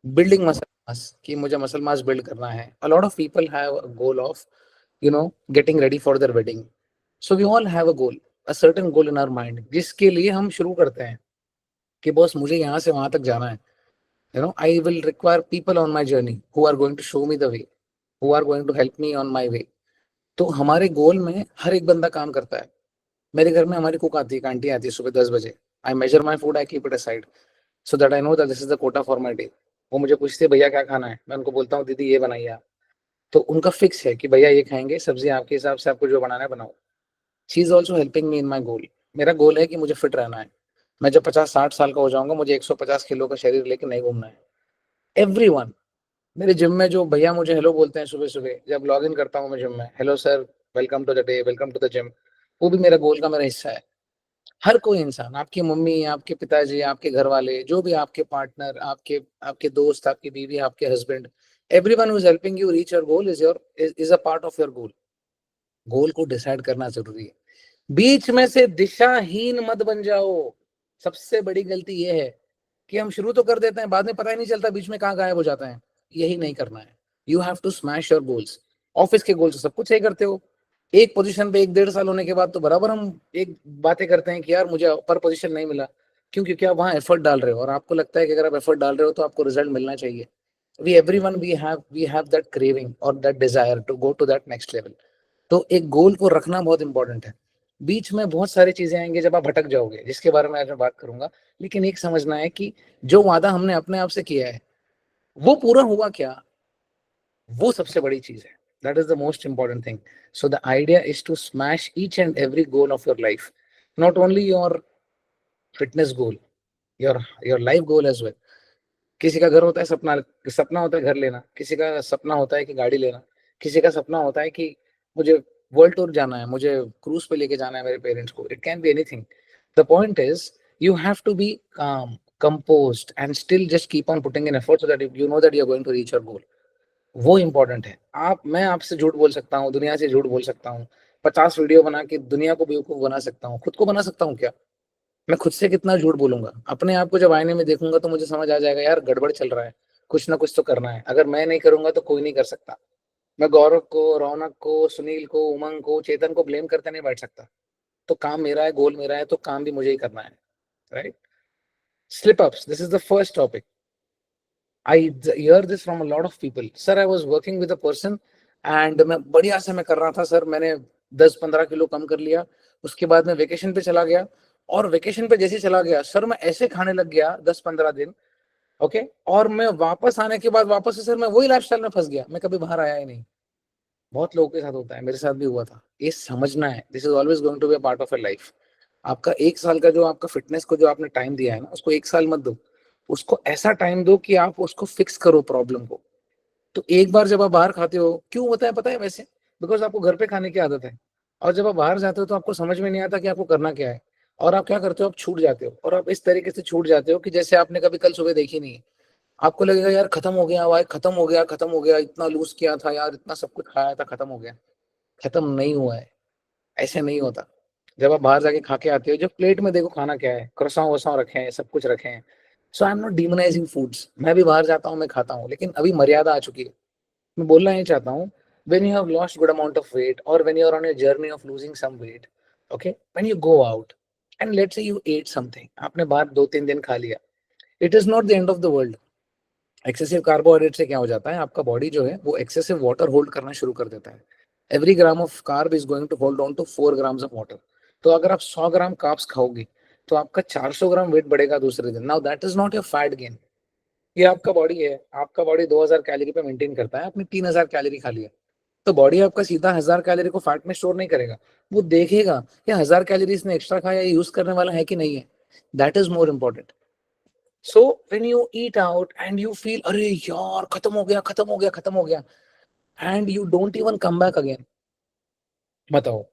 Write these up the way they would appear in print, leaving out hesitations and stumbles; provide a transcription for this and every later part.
Building muscle mass, कि मुझे muscle mass build करना है. A lot of people have a goal of getting ready for their wedding. So we all have a goal, a certain goal in our mind, जिसके लिए हम शुरू करते हैं कि बॉस मुझे यहाँ से वहां तक जाना है. I will require people on my journey who are going to show me the way, who are going to help me on my way. तो हमारे गोल में हर एक बंदा काम करता है. मेरे घर में हमारी कुक आती है, एक आंटी आती है सुबह 10 बजे. I measure my food, I keep it aside, so that I know that this is the quota for my day. वो मुझे पूछती है भैया क्या खाना है, मैं उनको बोलता हूँ दीदी ये बनाइए आप. तो उनका फिक्स है कि भैया ये खाएंगे, सब्जी आपके हिसाब से आपको जो बनाना है बनाओ. She is also helping me in my goal. मेरा गोल है कि मुझे फिट रहना है. मैं जब 50-60 साल का हो जाऊंगा, मुझे 150 किलो का शरीर लेके नहीं घूमना है. एवरीवन. मेरे जिम में जो भैया मुझे हेलो बोलते हैं सुबह सुबह जब लॉग इन करता हूँ मैं जिम में, hello sir, welcome to the day, welcome to the gym, वो भी मेरा गोल का मेरा हिस्सा है. हर कोई इंसान, आपकी मम्मी, आपके पिताजी, आपके घर वाले, जो भी आपके पार्टनर, आपके आपके दोस्त, आपकी बीवी, आपके husband, everyone who is helping you reach your goal is your is a part of your goal. Goal को डिसाइड करना जरूरी है. बीच में से दिशाहीन मत बन जाओ. सबसे बड़ी गलती ये है कि हम शुरू तो कर देते हैं, बाद में पता ही नहीं चलता बीच में कहाँ गायब हो जाता है. यही नहीं करना है. You have to smash your goals. Office के गोल्स सब कुछ सही करते हो, एक पोजीशन पे 1-1.5 साल होने के बाद तो बराबर हम एक बातें करते हैं कि यार मुझे अपर पोजीशन नहीं मिला. क्यों? क्योंकि आप वहाँ एफर्ट डाल रहे हो और आपको लगता है कि अगर आप एफर्ट डाल रहे हो तो आपको रिजल्ट मिलना चाहिए. We everyone we have that craving और that desire to go to that next level. तो एक गोल को रखना बहुत इंपॉर्टेंट है. बीच में बहुत सारी चीजें आएंगी जब आप भटक जाओगे, जिसके बारे में आज मैं बात करूंगा. लेकिन एक समझना है कि जो वादा हमने अपने आप से किया है वो पूरा हुआ क्या, वो सबसे बड़ी चीज है. That is the most important thing. So the idea is to smash each and every goal of your life, not only your fitness goal, your your life goal as well. किसी का घर होता है सपना, सपना होता है घर लेना, किसी का सपना होता है कि गाड़ी लेना, किसी का सपना होता है कि मुझे वर्ल्ड टूर जाना है, मुझे क्रूज पे लेके जाना है मेरे पेरेंट्स को. It can be anything. The point is you have to be calm, composed and still just keep on putting in effort so that you know that you're going to reach your goal. वो important है. मैं आपसे झूठ बोल सकता हूँ, दुनिया से झूठ बोल सकता हूँ, 50 वीडियो बना के दुनिया को बेवकूफ बना सकता हूँ, खुद को बना सकता हूँ क्या? मैं खुद से कितना झूठ बोलूंगा. अपने आप को जब आईने में देखूंगा तो मुझे समझ आ जाएगा यार गड़बड़ चल रहा है, कुछ ना कुछ तो करना है. अगर मैं नहीं करूंगा तो कोई नहीं कर सकता. मैं गौरव को, रौनक को, सुनील को, उमंग को, चेतन को ब्लेम करते नहीं बैठ सकता. तो काम मेरा है, गोल मेरा है, तो काम भी मुझे ही करना है. Right. Slip ups, this is the first topic. I hear this from a lot of people. Sir I was working with a person and मैं बढ़िया से मैं कर रहा था सर, मैंने 10-15 किलो कम कर लिया. उसके बाद मैं वेकेशन पे चला गया, और वेकेशन पे जैसे ही चला गया सर मैं ऐसे खाने लग गया 10-15 दिन. ओके. और मैं वापस आने के बाद वापस से सर मैं वही लाइफस्टाइल में फंस गया, मैं कभी बाहर आया ही नहीं. बहुत लोगों के साथ होता है, मेरे साथ भी हुआ था. ये समझना है, this is always going to be a part of your life. आपका 1 साल का जो आपका फिटनेस को जो आपने टाइम दिया है ना, उसको 1 साल मत दो. उसको ऐसा टाइम दो कि आप उसको फिक्स करो प्रॉब्लम को. तो एक बार जब आप बाहर खाते हो, क्यों होता है पता है वैसे? बिकॉज आपको घर पे खाने की आदत है. और जब आप बाहर जाते हो तो आपको समझ में नहीं आता कि आपको करना क्या है. और आप क्या करते हो, आप छूट जाते हो, और आप इस तरीके से छूट जाते हो कि जैसे आपने कभी कल सुबह देखी नहीं है. आपको लगेगा यार खत्म हो गया, भाई खत्म हो गया, खत्म हो गया, इतना लूज किया था यार, इतना सब कुछ खाया था, खत्म हो गया. खत्म नहीं हुआ है. ऐसे नहीं होता. जब आप बाहर जाके खा के आते हो, जब प्लेट में देखो खाना क्या है, क्रॉissant वोसां रखे हैं, सब कुछ रखे हैं. सो आई एम नॉट डिमोनाइजिंग फूड्स. मैं भी बाहर जाता हूँ, मैं खाता हूँ, लेकिन अभी मर्यादा आ चुकी है. मैं बोलना ही चाहता हूँ, when you have lost good amount of weight or when you are on a journey of losing some weight, okay, when you go out and let's say you ate something, आपने बाहर 2-3 दिन खा लिया, it is not the end of the world. Excessive carbohydrate से क्या हो जाता है, आपका बॉडी जो है वो एक्सेसिव वाटर होल्ड करना शुरू कर देता है. Every gram of carb is going to hold on to 4 grams of water. तो अगर आप 100 ग्राम कार्ब्स खाओगे तो आपका 400 ग्राम वेट बढ़ेगा दूसरे दिन. Now that is not your fat gain. ये आपका बॉडी है, आपका बॉडी 2000 कैलोरी पे मेंटेन करता है, आपने 3000 कैलोरी खा लिया. तो बॉडी आपका सीधा 1000 कैलोरी को फैट में स्टोर नहीं करेगा. वो देखेगा कि 1000 कैलोरी इसने एक्स्ट्रा खाया, यूज करने वाला है कि नहीं है. That is more important. So when you eat out and you feel अरे यार खत्म हो गया, खत्म हो गया, खत्म हो गया, and you don't even come back again, बताओ,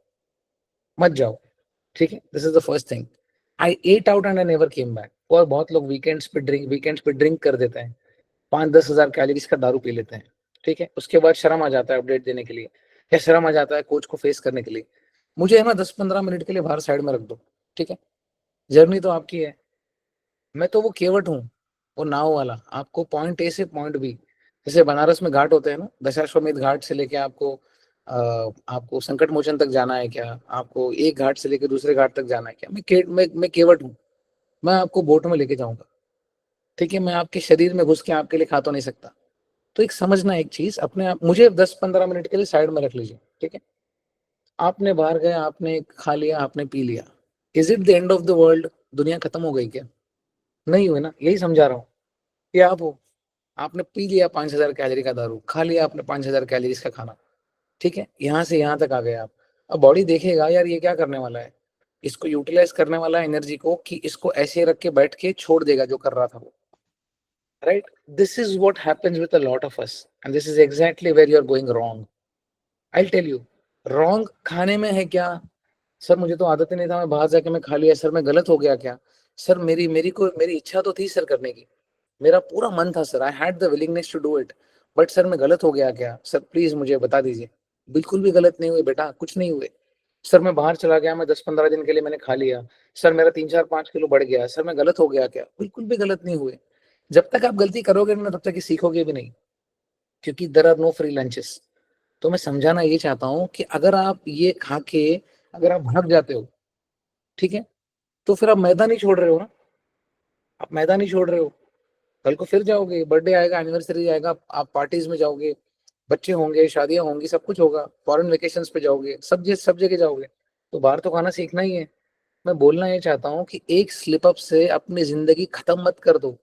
मत जाओ. ठीक है, this is the first thing. I ate out and I never came back. और बहुत लोग वीकेंड्स पे ड्रिंक कर देते हैं, 5-10 हजार कैलोरीज का दारू पी लेते हैं. ठीक है, उसके बाद शर्म आ जाता है अपडेट देने के लिए, या शर्म आ जाता है कोच को फेस करने के लिए. मुझे है ना 10-15 मिनट के लिए बाहर साइड में रख दो. ठीक है, जर्नी तो आपकी है, मैं तो वो केवट हूँ. वो नाव वाला आपको पॉइंट ए से पॉइंट बी, जैसे बनारस में घाट होते हैं ना, दशाश्वमेध घाट से लेके आपको आपको संकट मोचन तक जाना है क्या, आपको एक घाट से लेके दूसरे घाट तक जाना है क्या, मैं केवट हूँ, मैं आपको बोट में लेके जाऊंगा, ठीक है, मैं आपके शरीर में घुस के आपके लिए खा तो नहीं सकता। तो एक समझना एक चीज अपने आप, मुझे 10-15 मिनट के लिए साइड में रख लीजिए, ठीक है, आपने बाहर गए, आपने खा लिया, आपने पी लिया, is it the end of the world? दुनिया खत्म हो गई क्या? नहीं हुई ना, यही समझा रहा हूँ कि आप हो, आपने पी लिया 5,000 कैलोरी का दारू, खा लिया आपने 5,000 कैलोरीज का खाना, ठीक है, यहाँ से यहाँ तक आ गए आप। अब बॉडी देखेगा यार ये क्या करने वाला है, इसको यूटिलाइज करने वाला है एनर्जी को, कि इसको ऐसे रख के बैठ के छोड़ देगा जो कर रहा था वो, right? This is what happens with a lot of us, and this is exactly where you are going wrong. I tell you, wrong खाने में है क्या? सर मुझे तो आदत ही नहीं था, मैं बाहर जाके मैं खा लिया, सर मैं गलत हो गया क्या? सर मेरी इच्छा तो थी सर करने की, मेरा पूरा मन था sir, I had the willingness to do it, but sir मैं गलत हो गया क्या? सर प्लीज मुझे बता दीजिए। बिल्कुल भी गलत नहीं हुए बेटा, कुछ नहीं हुए। सर मैं बाहर चला गया, मैं 10-15 दिन के लिए मैंने खा लिया, सर मेरा 3-4-5 किलो बढ़ गया, सर मैं गलत हो गया क्या? बिल्कुल भी गलत नहीं हुए। जब तक आप गलती करोगे ना तब तक ये सीखोगे भी नहीं, क्योंकि there are no free lunches. तो मैं समझाना ये चाहता हूँ कि अगर आप ये खा के अगर आप भाग जाते हो, ठीक है, तो फिर आप मैदा नहीं छोड़ रहे हो ना, आप मैदा नहीं छोड़ रहे हो, कल को फिर जाओगे, बर्थडे आएगा, एनिवर्सरी आएगा, आप पार्टीज में जाओगे, बच्चे होंगे, शादियां होंगी, सब कुछ होगा, फॉरेन वेकेशंस पे जाओगे, सब जगह जाओगे, तो बाहर तो खाना सीखना ही है। मैं बोलना ये चाहता हूँ कि एक स्लिप अप से अपनी जिंदगी खत्म मत कर दो।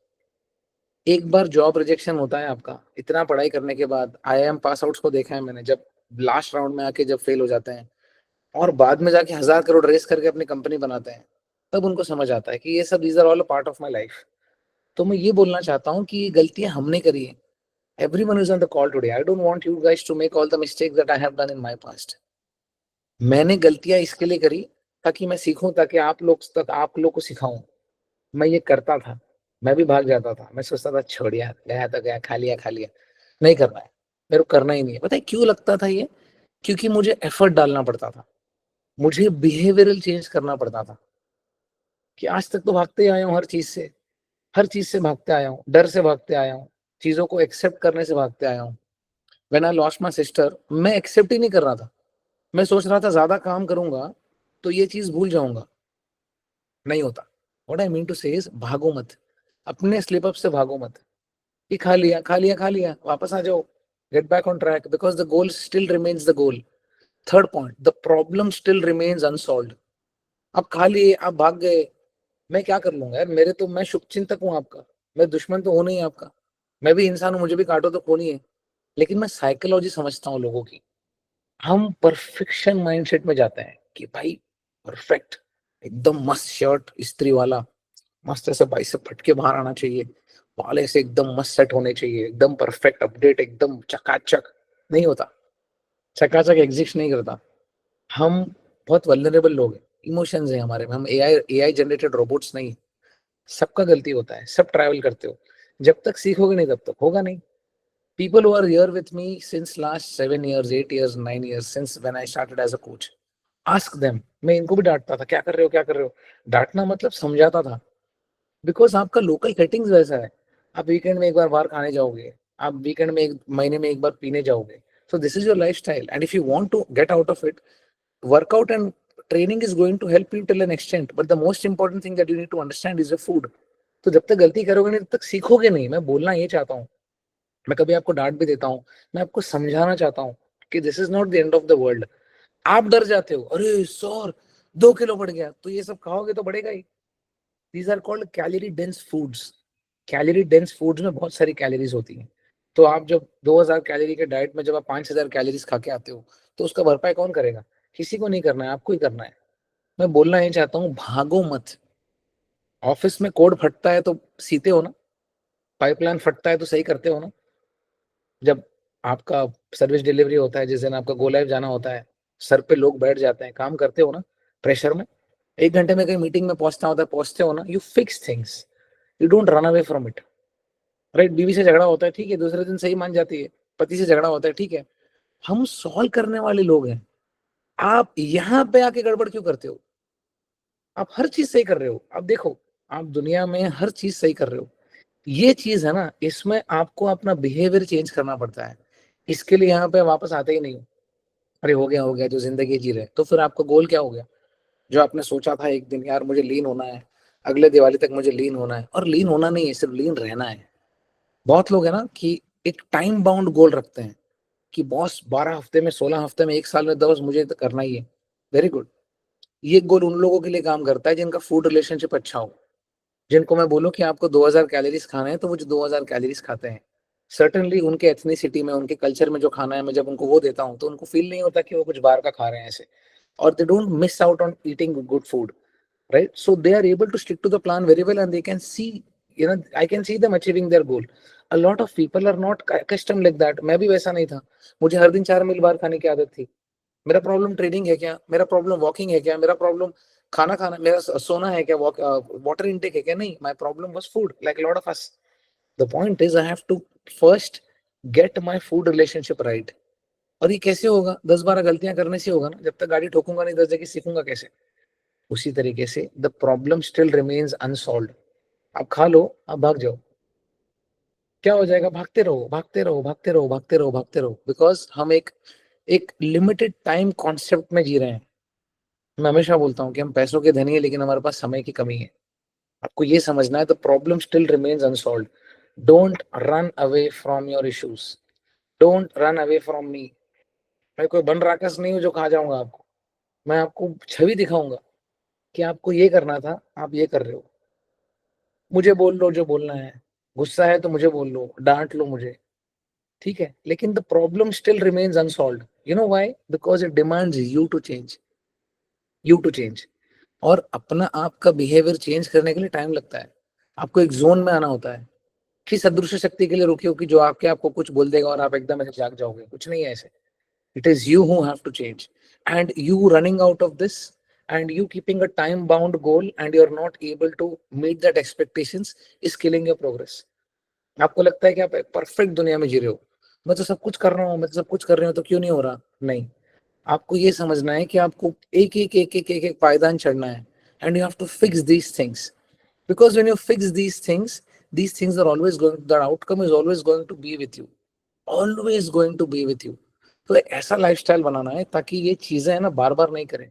एक बार जॉब रिजेक्शन होता है आपका, इतना पढ़ाई करने के बाद, आईआईएम पास आउट्स को देखा है मैंने, जब लास्ट राउंड में आके जब फेल हो जाते हैं और बाद में जाके 1,000 करोड़ रेस करके अपनी कंपनी बनाते हैं, तब उनको समझ आता है कि ये सब these are all part of my life. तो मैं ये बोलना चाहता हूँ कि ये गलतियां हमने करी है। Everyone is on the call today. I don't want you guys to make all the mistakes that I have done in my past. मैंने गलतियां इसके लिए करी ताकि मैं सीखूं, ताकि आप लोग को सिखाऊं। मैं ये करता था, मैं भी भाग जाता था, मैं सोचता था छोड़ यार, गया तो गया, खा लिया, नहीं करना है, मेरे को करना ही नहीं है। पता है क्यों लगता था ये? क्योंकि मुझे एफर्ट डालना पड़ता था, मुझे बिहेवियरल चेंज करना पड़ता था, कि आज तक तो भागते ही आया हूँ हर चीज से, हर चीज से भागते आया हूँ, डर से भागते आया हूँ, चीजों को एक्सेप्ट करने से भागते आया हूँ। When I lost my sister, मैं एक्सेप्ट ही नहीं कर रहा था, मैं सोच रहा था ज्यादा काम करूंगा तो ये चीज भूल जाऊंगा, नहीं होता। व्हाट आई मीन टू से इज, भागो मत, अपने स्लिप अप से भागो मत, कि खा लिया, वापस आ जाओ, get back on track, because the goal still remains the goal. Third point, the problem still remains unsolved. आप खा लिए, आप भाग गए, मैं क्या कर लूंगा यार, मेरे तो, मैं शुभचिंतक हूँ आपका, मैं दुश्मन तो हूं नहीं आपका, मैं भी इंसान हूँ, मुझे भी काटो तो खून ही है। लेकिन मैं साइकोलॉजी समझता हूँ लोगों की। हम परफेक्शन माइंडसेट में जाते हैं कि भाई परफेक्ट, एकदम मस्त शर्ट इस्त्री वाला, मस्त ऐसे बाइसेप फट के बाहर आना चाहिए, बाल ऐसे एकदम मस्त सेट होने चाहिए, एकदम परफेक्ट अपडेट, एकदम चकाचक। नहीं होता, चकाचक एग्जिस्ट नहीं करता। हम बहुत वल्नरेबल लोग हैं, इमोशंस हैं हमारे में, हम एआई जनरेटेड रोबोट्स नहीं। सबका गलती होता है, सब ट्रैवल करते हो, जब तक सीखोगे नहीं तब तक होगा नहीं। People who are here with me since last 7 years, 8 years, 9 years, since when I started as a coach, ask them। मैं इनको भी डांटता था, क्या कर रहे हो क्या कर रहे हो, डांटना मतलब समझाता था, बिकॉज आपका लोकल सेटिंग्स वैसा है। आप वीकेंड में एक बार बाहर खाने जाओगे, आप वीकेंड में एक महीने में एक बार पीने जाओगे, so this is your lifestyle, and if you want to get out of it, workout and training is going to help you till an extent, but the most important thing that you need to understand is your food। तो जब तक गलती करोगे नहीं तब तक सीखोगे नहीं। मैं बोलना ये चाहता हूँ, मैं कभी आपको डांट भी देता हूँ, मैं आपको समझाना चाहता हूँ कि this is not the end of the world. आप डर जाते हो, अरे सर 2 किलो बढ़ गया, तो ये सब खाओगे तो बढ़ेगा ही। These are called calorie dense foods. Calorie dense foods में बहुत सारी कैलोरीज होती हैं। तो आप जब 2,000 कैलोरी के डाइट में जब आप 5,000 कैलोरीज खा के आते हो, तो उसका भरपाई कौन करेगा? किसी को नहीं करना है, आपको ही करना है। मैं बोलना ये चाहता हूँ, भागो मत। ऑफिस में कोड फटता है तो सीते हो ना, पाइपलाइन फटता है तो सही करते हो ना। जब आपका सर्विस डिलीवरी होता है, जिस दिन आपका गो लाइव जाना होता है, सर पे लोग बैठ जाते हैं, काम करते हो ना प्रेशर में, 1 घंटे में कहीं मीटिंग में पहुंचना होता है, पहुंचते हो ना, you fix things, you don't run away from it, right? बीवी से झगड़ा होता है, ठीक है, दूसरे दिन सही मान जाती है। पति से झगड़ा होता है, ठीक है, हम सॉल्व करने वाले लोग हैं। आप यहाँ पे आके गड़बड़ क्यों करते हो? आप हर चीज सही कर रहे हो, आप देखो, आप दुनिया में हर चीज सही कर रहे हो, ये चीज है ना, इसमें आपको अपना बिहेवियर चेंज करना पड़ता है। इसके लिए यहाँ पे वापस आते ही नहीं हो, अरे हो गया जो जिंदगी जी रहे। तो फिर आपका गोल क्या हो गया? जो आपने सोचा था एक दिन, यार मुझे लीन होना है, अगले दिवाली तक मुझे लीन होना है, और लीन होना नहीं है, सिर्फ लीन रहना है। बहुत लोग है ना कि एक टाइम बाउंड गोल रखते हैं कि बॉस 12 हफ्ते में, 16 हफ्ते में, एक साल में, बस मुझे तो करना ही है। Very good. ये गोल उन लोगों के लिए काम करता है जिनका फूड रिलेशनशिप अच्छा हो, जिनको मैं बोलूं कि आपको 2000 कैलोरीज खाना है तो वो जो 2000 कैलोरीज खाते हैं। सर्टेनली उनके एथनिसिटी में, उनके कल्चर में जो खाना है, मैं जब उनको वो देता हूँ तो उनको फील नहीं होता कि वो कुछ बाहर का खा रहे हैं ऐसे, और they don't miss out on eating good food, right? So they are able to stick to the plan very well, and they can see, I can see them achieving their goal. A lot of people are not accustomed like that. मैं भी वैसा नहीं था, मुझे हर दिन 4 मील बाहर खाने की आदत थी। मेरा प्रॉब्लम ट्रेडिंग है क्या, मेरा प्रॉब्लम वॉकिंग है क्या, मेरा प्रॉब्लम खाना खाना, मेरा सोना है क्या, वाटर इनटेक है क्या? नहीं, my problem was food, like lot of us. The point is I have to first get my food relationship right. और ये कैसे होगा? 10-12 गलतियां करने से होगा ना, जब तक गाड़ी ठोकूंगा नहीं 10 जगह सीखूंगा कैसे? उसी तरीके से the problem still remains unsolved. आप खा लो, आप भाग जाओ, क्या हो जाएगा? भागते रहो, भागते रहो, भागते रहो, भागते रहो, भागते रहो, बिकॉज हम एक एक लिमिटेड टाइम कॉन्सेप्ट में जी रहे हैं। मैं हमेशा बोलता हूँ कि हम पैसों के धनी है, लेकिन हमारे पास समय की कमी है। आपको ये समझना है, the problem still remains unsolved. Don't run away from your issues, don't run away from me. मैं कोई बन राक्षस नहीं हूँ जो खा जाऊंगा आपको। मैं आपको छवि दिखाऊंगा कि आपको ये करना था, आप ये कर रहे हो। मुझे बोल लो जो बोलना है, गुस्सा है तो मुझे बोल लो, डांट लो मुझे, ठीक है, लेकिन the problem still remains unsolved. You know why? Because it demands you to change, you to change. और अपना आपका बिहेवियर चेंज करने के लिए टाइम लगता है। आपको एक जोन में आना होता है। किस अदृश्य शक्ति के लिए रुके हो कि जो आपके आपको कुछ बोल देगा और आप एकदम ऐसे जाग जाओगे? कुछ नहीं है ऐसे। It is you who have to change. And you running out of this, and you keeping a time bound goal, and you're not able to meet that expectations is killing your progress. आपको लगता है कि आप एक perfect दुनिया में जी रहे हो, मैं तो सब कुछ कर रहा हूँ, मैं तो सब कुछ कर रही हूँ, तो क्यों नहीं हो रहा? नहीं, आपको ये समझना है कि आपको एक पायदान चढ़ना है, and you have to fix these things, because when you fix these things are always going, the outcome is always going to be with you, always going to be with you. तो एक ऐसा lifestyle बनाना है ताकि ये चीजें है ना बार बार नहीं करें,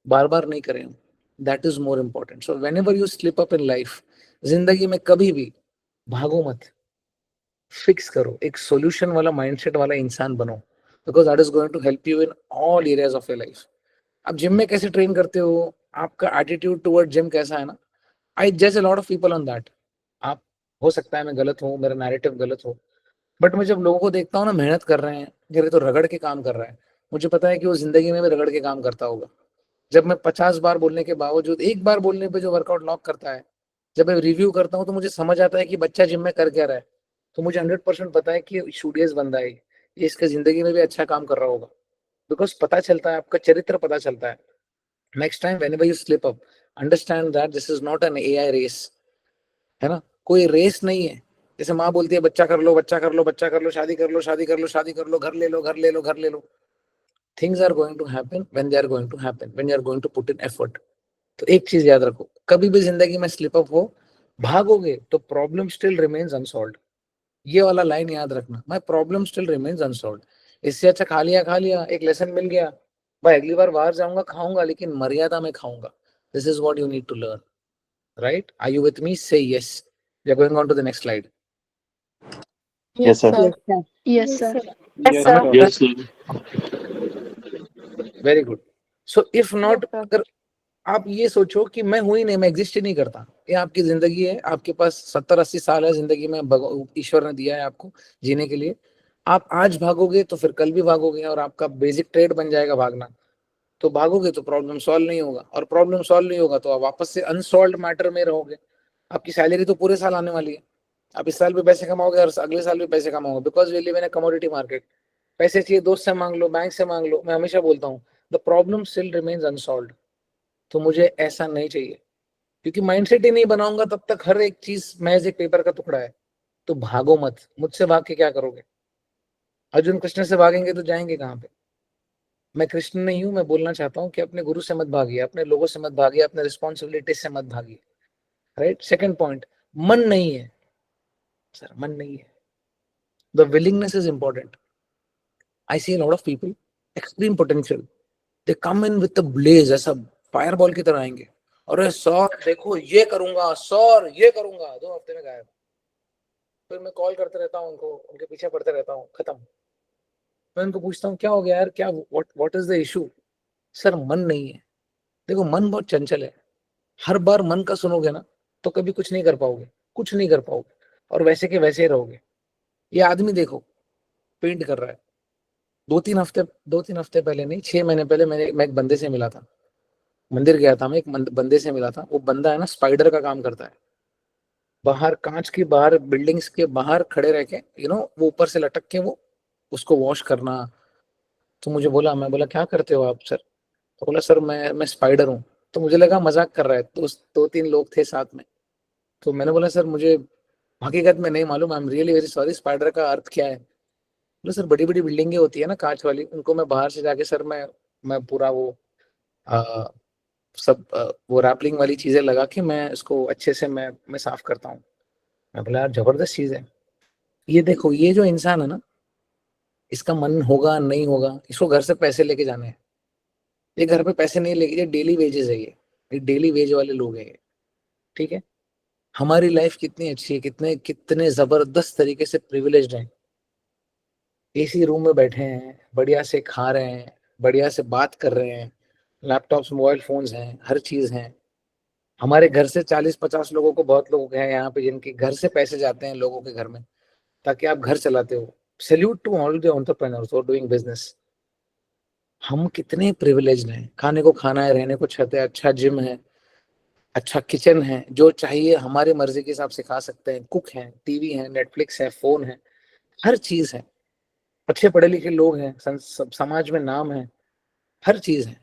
बार बार नहीं करें। That is more important. So when ever you slip up in life, जिंदगी में कभी भी भागो मत, फिक्स करो, एक सोल्यूशन वाला माइंडसेट वाला इंसान बनो, because that is going to help you in all areas of your life. आप जिम में कैसे ट्रेन करते हो, आपका एटीट्यूड टुवर्ड जिम कैसा है ना, आई जज अ lot of people on that. आप, हो सकता है मैं गलत हूँ, मेरा नैरेटिव गलत हो, बट मैं जब लोगों को देखता हूँ ना मेहनत कर रहे हैं, ये तो रगड़ के काम कर रहा है, मुझे पता है कि वो जिंदगी में भी रगड़ के काम करता होगा। जब मैं 50 बार बोलने के बावजूद एक बार बोलने पे जो वर्कआउट लॉक करता है, जब मैं रिव्यू करता हूँ तो मुझे समझ आता है कि बच्चा जिम में कर क्या रहा है। तो मुझे 100% पता है कि स्टूडियस बंदा है, ये इसके जिंदगी में भी अच्छा काम कर रहा होगा, बिकॉज पता चलता है, आपका चरित्र पता चलता है। Next time whenever you slip up, understand that this is not an AI race, है ना, कोई रेस नहीं है। जैसे माँ बोलती है बच्चा कर लो, बच्चा कर लो, बच्चा कर लो, शादी कर लो, शादी कर लो, शादी कर लो, घर ले लो, घर ले लो, घर ले लो। Things are going to happen when they are going to happen, when you are going to put in effort. तो एक चीज याद रखो, कभी भी जिंदगी में स्लिप अप हो, भागोगे तो प्रॉब्लम स्टिल रिमेन्स अनसॉल्व्ड। ये वाला लाइन याद रखना, my problem still remains unsolved. इससे अच्छा खा लिया, एक लेसन मिल गया, भाई अगली बार बाहर जाऊंगा खाऊंगा, लेकिन मर्यादा में खाऊंगा। This is what you need to learn, right? Are you with me? Say yes. We are going on to the next slide. Yes, sir. Yes, sir. Yes, sir. Yes, sir. Yes, sir. Very good. So if not, Yes, sir. अगर आप ये सोचो कि मैं हूं ही नहीं, मैं exist ही नहीं करता, ये आपकी जिंदगी है, आपके पास 70-80 साल है जिंदगी में, ईश्वर ने दिया है आपको जीने के लिए। आप आज भागोगे तो फिर कल भी भागोगे, और आपका बेसिक ट्रेड बन जाएगा भागना। तो भागोगे तो प्रॉब्लम सॉल्व नहीं होगा, और प्रॉब्लम सॉल्व नहीं होगा तो आप वापस से अनसॉल्व मैटर में रहोगे। आपकी सैलरी तो पूरे साल आने वाली है, आप इस साल भी पैसे कमाओगे और अगले साल भी पैसे कमाओगे, because we live in a commodity market. पैसे चाहिए, दोस्त से मांग लो, बैंक से मांग लो। मैं हमेशा बोलता हूँ the problem still remains unsolved. तो मुझे ऐसा नहीं चाहिए, क्योंकि माइंडसेट ही नहीं बनाऊंगा तब तक हर एक चीज महज एक पेपर का टुकड़ा है। तो भागो मत, मुझसे भाग के क्या करोगे? अर्जुन कृष्ण से भागेंगे तो जाएंगे कहाँ पे? मैं कृष्ण नहीं हूं, मैं बोलना चाहता हूँ कि अपने गुरु से मत भागिए, अपने लोगों से मत भागिए, अपने रिस्पॉन्सिबिलिटी से मत भागिए, राइट? सेकंड पॉइंट, मन नहीं है, सर मन नहीं है. The willingness is important. I see a lot of people, extreme potential. They come in with the blaze, ऐसा फायरबॉल की तरह आएंगे. अरे सर देखो ये करूंगा, सर ये करूंगा, 2 हफ्ते में गायब. फिर मैं कॉल करते रहता हूँ उनको, उनके पीछे पड़ते रहता हूँ, खत्म. मैं उनको पूछता हूँ क्या हो गया यार, क्या what is the issue. Sir मन नहीं है. देखो मन बहुत चंचल है. हर बार मन का सुनोगे ना तो कभी कुछ नहीं कर पाओगे, कुछ नहीं कर पाओगे, और वैसे के वैसे ही रहोगे. ये आदमी देखो पेंट कर रहा है. 2-3 हफ्ते पहले नहीं, 6 महीने पहले मैं एक बंदे से मिला था. मंदिर गया था, मैं एक बंदे से मिला था. वो बंदा है ना स्पाइडर का काम करता है. बाहर कांच के बाहर, बिल्डिंग्स के बाहर खड़े रह के वो ऊपर से लटक के वो उसको वॉश करना. तो मुझे बोला, मैं बोला क्या करते हो आप सर. तो बोला सर मैं स्पाइडर हूँ. तो मुझे लगा मजाक कर रहा है. तो 2-3 लोग थे साथ में. तो मैंने बोला सर मुझे हकीकत में नहीं मालूम, I am really very sorry, spider का अर्थ क्या है. बोले सर बड़ी बड़ी बिल्डिंगें होती है ना कांच वाली, उनको मैं बाहर से जाके सर मैं पूरा वो आ, सब वो रैपलिंग वाली चीजें लगा के मैं इसको अच्छे से मैं साफ करता हूँ. मैं बोला यार जबरदस्त चीज है. ये देखो ये जो इंसान है ना, इसका मन होगा नहीं होगा, इसको घर से पैसे लेके जाने हैं. ये घर पे पैसे नहीं लेके, ये डेली वेजेस है. ये डेली वेज वाले लोग हैं ये. ठीक है. हमारी लाइफ कितनी अच्छी है, कितने कितने जबरदस्त तरीके से प्रिविलेज्ड हैं. एसी रूम में बैठे हैं, बढ़िया से खा रहे हैं, बढ़िया से बात कर रहे हैं, लैपटॉप्स मोबाइल फोन्स हैं, हर चीज है. हमारे घर से 40-50 लोगों को, बहुत लोग हैं यहाँ पे जिनके घर से पैसे जाते हैं लोगों के घर में, ताकि आप घर चलाते हो. Salute to all the entrepreneurs who are doing business. हम कितने प्रिविलेज्ड हैं. खाने को खाना है, रहने को छत है, अच्छा जिम है, अच्छा किचन है, जो चाहिए हमारी मर्जी के हिसाब से खा सकते हैं, कुक है, टीवी है, नेटफ्लिक्स है, फोन है, हर चीज है. अच्छे पढ़े लिखे लोग हैं, समाज में नाम है, हर चीज है.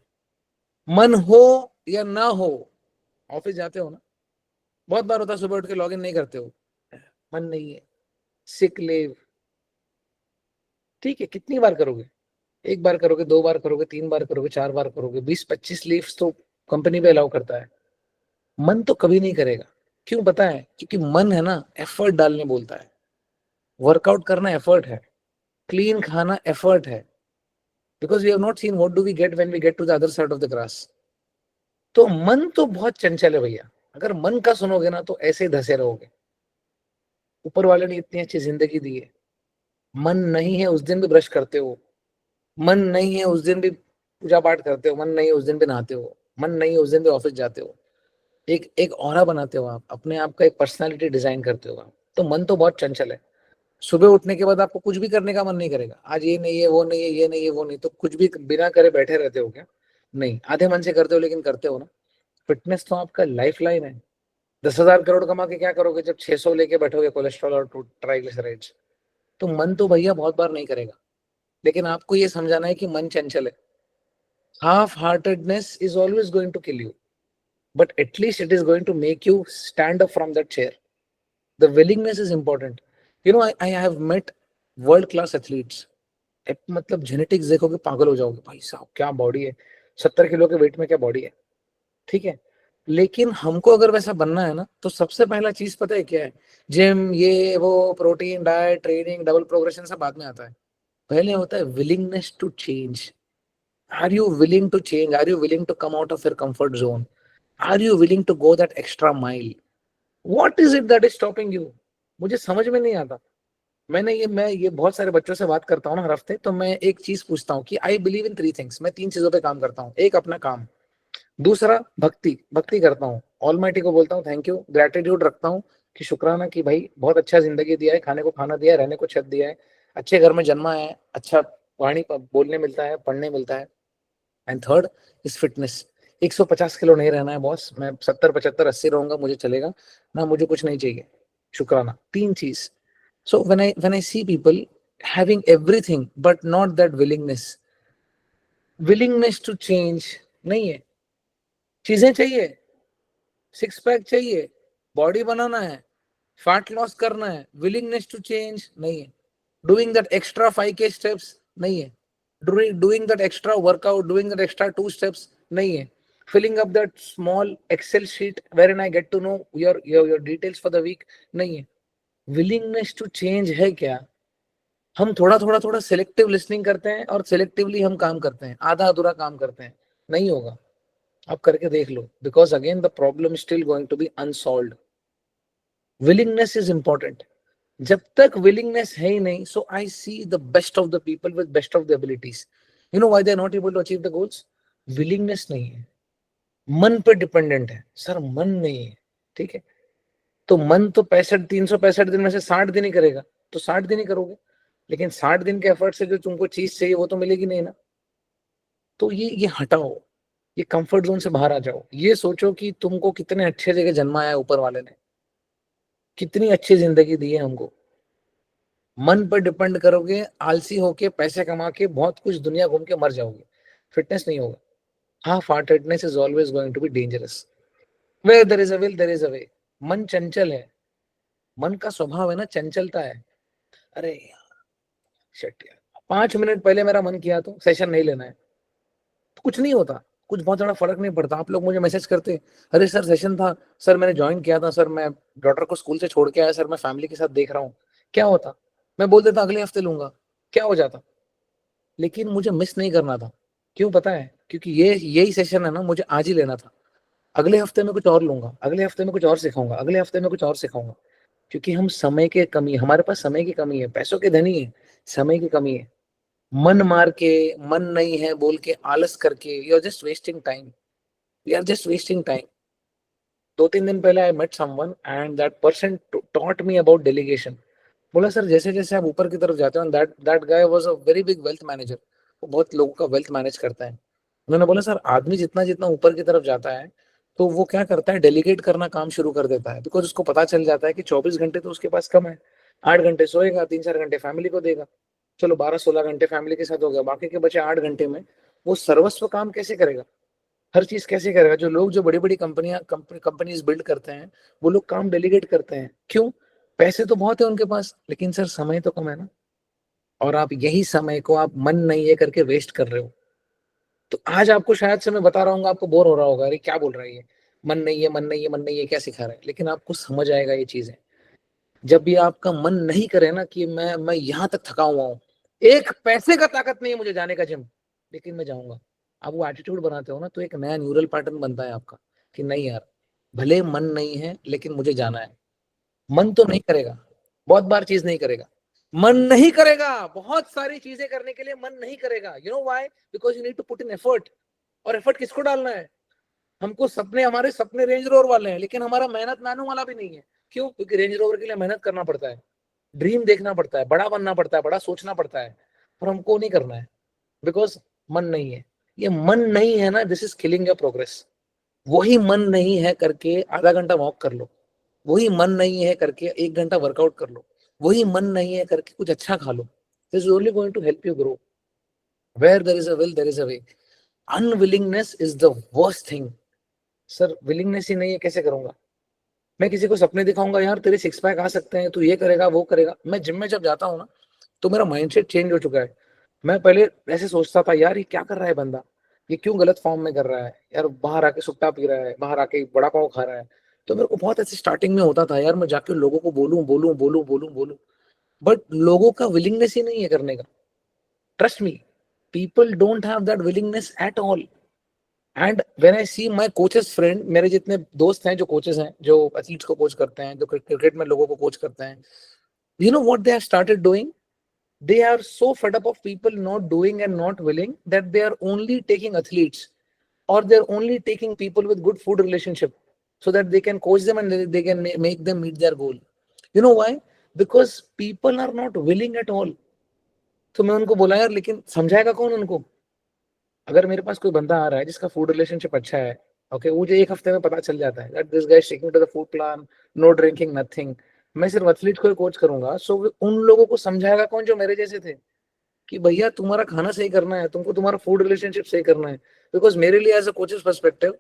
मन हो या ना हो, ऑफिस जाते हो ना, बहुत बार होता है सुबह उठ के लॉगिन नहीं करते हो, मन नहीं है, सिक लीव. ठीक है, कितनी बार करोगे. 1 बार करोगे, 2 बार करोगे, 3 बार करोगे, 4 बार करोगे, 20-25 लीव्स तो कंपनी पे अलाउ करता है. मन तो कभी नहीं करेगा. क्यों पता है, क्योंकि मन है ना एफर्ट डालने बोलता है. वर्कआउट करना एफर्ट है, क्लीन खाना एफर्ट है. Because we have not seen what do we get when we get to the other side of the grass. तो मन तो बहुत चंचल है भैया. अगर मन का सुनोगे ना तो ऐसे ही धसे रहोगे. ऊपर वाले ने इतनी अच्छी जिंदगी दी है. मन नहीं है उस दिन भी ब्रश करते हो, मन नहीं है उस दिन भी पूजा पाठ करते हो, मन नहीं है उस दिन भी नहाते हो, मन नहीं है उस दिन भी ऑफिस जाते हो. एक एक ऑरा बनाते हो आप, अपने आप का एक पर्सनालिटी डिजाइन करते हो आप. तो मन तो बहुत चंचल है. सुबह उठने के बाद आपको कुछ भी करने का मन नहीं करेगा. आज ये नहीं है, वो नहीं है, ये नहीं है, वो नहीं, तो कुछ भी बिना करे बैठे रहते हो क्या. नहीं, आधे मन से करते हो लेकिन करते हो ना. फिटनेस तो आपका लाइफ लाइन है. 10,000 करोड़ कमा के क्या करोगे जब 600 लेके बैठोगे कोलेस्ट्रॉल और ट्राइग्लिसराइड्स. तो मन तो भैया बहुत बार नहीं करेगा. लेकिन आपको ये समझाना है कि मन चंचल है. Half heartedness is always going to kill you, but at least it is going to make you stand up from that chair. The willingness is important. I have met world class athletes. मतलब genetics देखोगे पागल हो जाओगे, भाई साहब क्या body है, 70 kilo के वेट में क्या बॉडी है. ठीक है. लेकिन हमको अगर वैसा बनना है ना तो सबसे पहला चीज पता है क्या है. जिम, ये वो, protein diet, training, double progression सब बाद में आता है. पहले होता है willingness to change. Are you willing to change, are you willing to come out of your comfort zone, are you willing to go that extra mile. What is it that is stopping you. मुझे समझ में नहीं आता. मैं ये बहुत सारे बच्चों से बात करता हूँ ना हर हफ्ते, तो मैं एक चीज पूछता हूँ कि आई बिलीव इन 3 थिंग्स. मैं 3 चीजों पे काम करता हूँ. एक अपना काम, दूसरा भक्ति, भक्ति करता हूँ, ऑलमाइटी को बोलता हूँ थैंक यू, ग्रेटिट्यूड रखता हूँ कि शुक्राना कि भाई बहुत अच्छा जिंदगी दिया है, खाने को खाना दिया है, रहने को छत दिया है, अच्छे घर में जन्मा है, अच्छा वाणी बोलने मिलता है, पढ़ने मिलता है. And third is fitness. 150 kilo नहीं रहना है बॉस, मैं 70, 75, 80 रहूंगा, मुझे चलेगा ना, मुझे कुछ नहीं चाहिए. शुक्राना. 3 चीज. So when I see people having everything but not that willingness to change नहीं है. चीजें चाहिए, 6 पैक चाहिए, बॉडी बनाना है, फैट लॉस करना है, विलिंगनेस टू चेंज नहीं है. Doing that extra 5K steps नहीं है. Doing that extra workout, doing that extra 2 steps नहीं है. Filling up that small Excel sheet wherein I get to know your details for the week नहीं है. Willingness to change है क्या? हम थोड़ा सिलेक्टिव लिसनिंग करते हैं और सिलेक्टिवली हम काम करते हैं, आधा अधूरा काम करते हैं। नहीं होगा, आप करके देख लो, because again the problem still going to be unsolved. Willingness is important. जब तक विलिंगनेस है ही नहीं, so I see the best of the people with best of the abilities. You know why they are not able to achieve the goals? Willingness नहीं है, मन पे dependent है। सर मन नहीं है, ठीक है, तो मन तो 365 दिन में से 60 दिन ही करेगा, तो 60 दिन ही करोगे, लेकिन 60 दिन के एफर्ट से जो तुमको चीज चाहिए वो तो मिलेगी नहीं ना। तो ये हटाओ, ये कंफर्ट जोन से बाहर आ जाओ। ये सोचो कि तुमको कितने अच्छे जगह जन्माया है ऊपर वाले ने, कितनी अच्छी जिंदगी दी है हमको। मन पर डिपेंड करोगे, आलसी होके पैसे कमा के बहुत कुछ दुनिया घूम के मर जाओगे, फिटनेस नहीं होगा। Half heartedness is always going to be dangerous. Where there is a will there is a way. मन चंचल है, मन का स्वभाव है ना, चंचलता है। अरे शिट यार, 5 मिनट पहले मेरा मन किया तो सेशन नहीं लेना है, तो कुछ नहीं होता, कुछ बहुत बड़ा फर्क नहीं पड़ता। आप लोग मुझे मैसेज करते, अरे सर सेशन था, सर मैंने ज्वाइन किया था, सर मैं डॉटर को स्कूल से छोड़ के आया, सर मैं फैमिली के साथ देख रहा हूँ। क्या होता? मैं बोल देता अगले हफ्ते लूंगा, क्या हो जाता? लेकिन मुझे मिस नहीं करना था। क्यों पता है? क्योंकि ये यही सेशन है ना, मुझे आज ही लेना था। अगले हफ्ते में कुछ और लूंगा, अगले हफ्ते में कुछ और सिखाऊंगा, अगले हफ्ते में कुछ और सिखाऊंगा। क्योंकि हम समय के कमी, हमारे पास समय की कमी है, पैसों के धनी है, समय की कमी है। मन मार के, मन नहीं है बोल के, आलस करके, you are just wasting time, we are just wasting time. 2-3 दिन पहले I met someone and that person taught me about delegation. बोला सर जैसे जैसे आप ऊपर की तरफ जाते हो, that that guy was a very big wealth manager, वो बहुत लोगों का वेल्थ मैनेज करता है। उन्होंने बोला सर आदमी जितना जितना ऊपर की तरफ जाता है, तो वो क्या करता है, डेलीगेट करना काम शुरू कर देता है, बिकॉज उसको पता चल जाता है कि 24 घंटे तो उसके पास कम है। 8 घंटे सोएगा, 3-4 घंटे फैमिली को देगा, चलो 12-16 घंटे फैमिली के साथ हो गया, बाकी के बचे 8 घंटे में वो सर्वस्व काम कैसे करेगा, हर चीज कैसे करेगा। जो लोग जो बड़ी बड़ी कंपनीज बिल्ड करते हैं, वो लोग काम डेलीगेट करते हैं। क्यों? पैसे तो बहुत है उनके पास, लेकिन सर समय तो कम है ना। और आप यही समय को आप मन नहीं है करके वेस्ट कर रहे हो। तो आज आपको शायद से मैं बता रहा हूँ, आपको बोर हो रहा होगा, अरे क्या बोल रहा है ये, मन नहीं है, मन नहीं है, मन नहीं है, क्या सिखा रहा है। लेकिन आपको समझ आएगा ये चीजें, जब भी आपका मन नहीं करे ना कि मैं यहाँ तक थका हुआ हूँ, एक पैसे का ताकत नहीं है मुझे जाने का जिम, लेकिन मैं जाऊंगा। आप वो एटीट्यूड बनाते हो ना, तो एक नया न्यूरल पैटर्न बनता है आपका कि नहीं यार, भले मन नहीं है लेकिन मुझे जाना है। मन तो नहीं करेगा, बहुत बार चीज नहीं करेगा, मन नहीं करेगा, बहुत सारी चीजें करने के लिए मन नहीं करेगा। You know why? Because you need to put in effort. और एफर्ट किसको डालना है? हमको सपने, हमारे सपने रेंज रोवर वाले हैं, लेकिन हमारा मेहनत नानू वाला भी नहीं है। क्यों? क्योंकि रेंज रोवर के लिए मेहनत करना पड़ता है, ड्रीम देखना पड़ता है, बड़ा बनना पड़ता है, बड़ा सोचना पड़ता है, और हमको नहीं करना है, बिकॉज मन नहीं है। ये मन नहीं है ना, this is killing your progress. वही मन नहीं है करके आधा घंटा वॉक कर लो, वही मन नहीं है करके 1 घंटा वर्कआउट कर लो, वही मन नहीं है करके कुछ अच्छा खा लो। This is only going to help you grow. Where there is a will there is a way. Unwillingness is the worst thing. Sir willingness ही नहीं है, कैसे करूंगा? मैं किसी को सपने दिखाऊंगा, यार तेरे सिक्स पैक आ सकते हैं, तू ये करेगा वो करेगा। मैं जिम में जब जाता हूँ ना, तो मेरा माइंडसेट चेंज हो चुका है। मैं पहले ऐसे सोचता था, यार ये क्या कर रहा है बंदा, ये क्यों गलत फॉर्म में कर रहा है यार, बाहर आके सुट्टा पी रहा है, बाहर आके बड़ा पाव खा रहा है। तो मेरे को बहुत ऐसे स्टार्टिंग में होता था, यार मैं जाके लोगों को बोलूं बोलूं बोलूं बोलूं बोलूं, बट लोगों का विलिंगनेस ही नहीं है करने का। Trust me, people don't have that willingness at all. And when I see my coaches friend, मेरे जितने दोस्त हैं जो कोचेस हैं, जो एथलीट्स को कोच करते हैं, जो क्रिकेट में लोगों को कोच करते हैं, you know what they have started doing? They are so fed up of people not doing and not willing that they are only taking athletes, or they're only taking people with good food relationship, so that they can coach them and they can make them meet their goal. You know why? Because people are not willing at all. तो मैं उनको बोला, यार लेकिन समझाएगा कौन उनको? अगर मेरे पास कोई बंदा आ रहा है जिसका फूड रिलेशनशिप अच्छा है, ओके, मुझे 1 हफ्ते में पता चल जाता है that this guy sticking to the food plan, no drinking, nothing, मैं सिर्फ एथलीट को कोच करूंगा, सो उन लोगों को समझाएगा कौन जो मेरे जैसे थे कि भैया तुम्हारा खाना सही करना है, तुमको तुम्हारा फूड रिलेशनशिप सही करना है। बिकॉज मेरे लिए एज अ कोचेस पर्सपेक्टिव,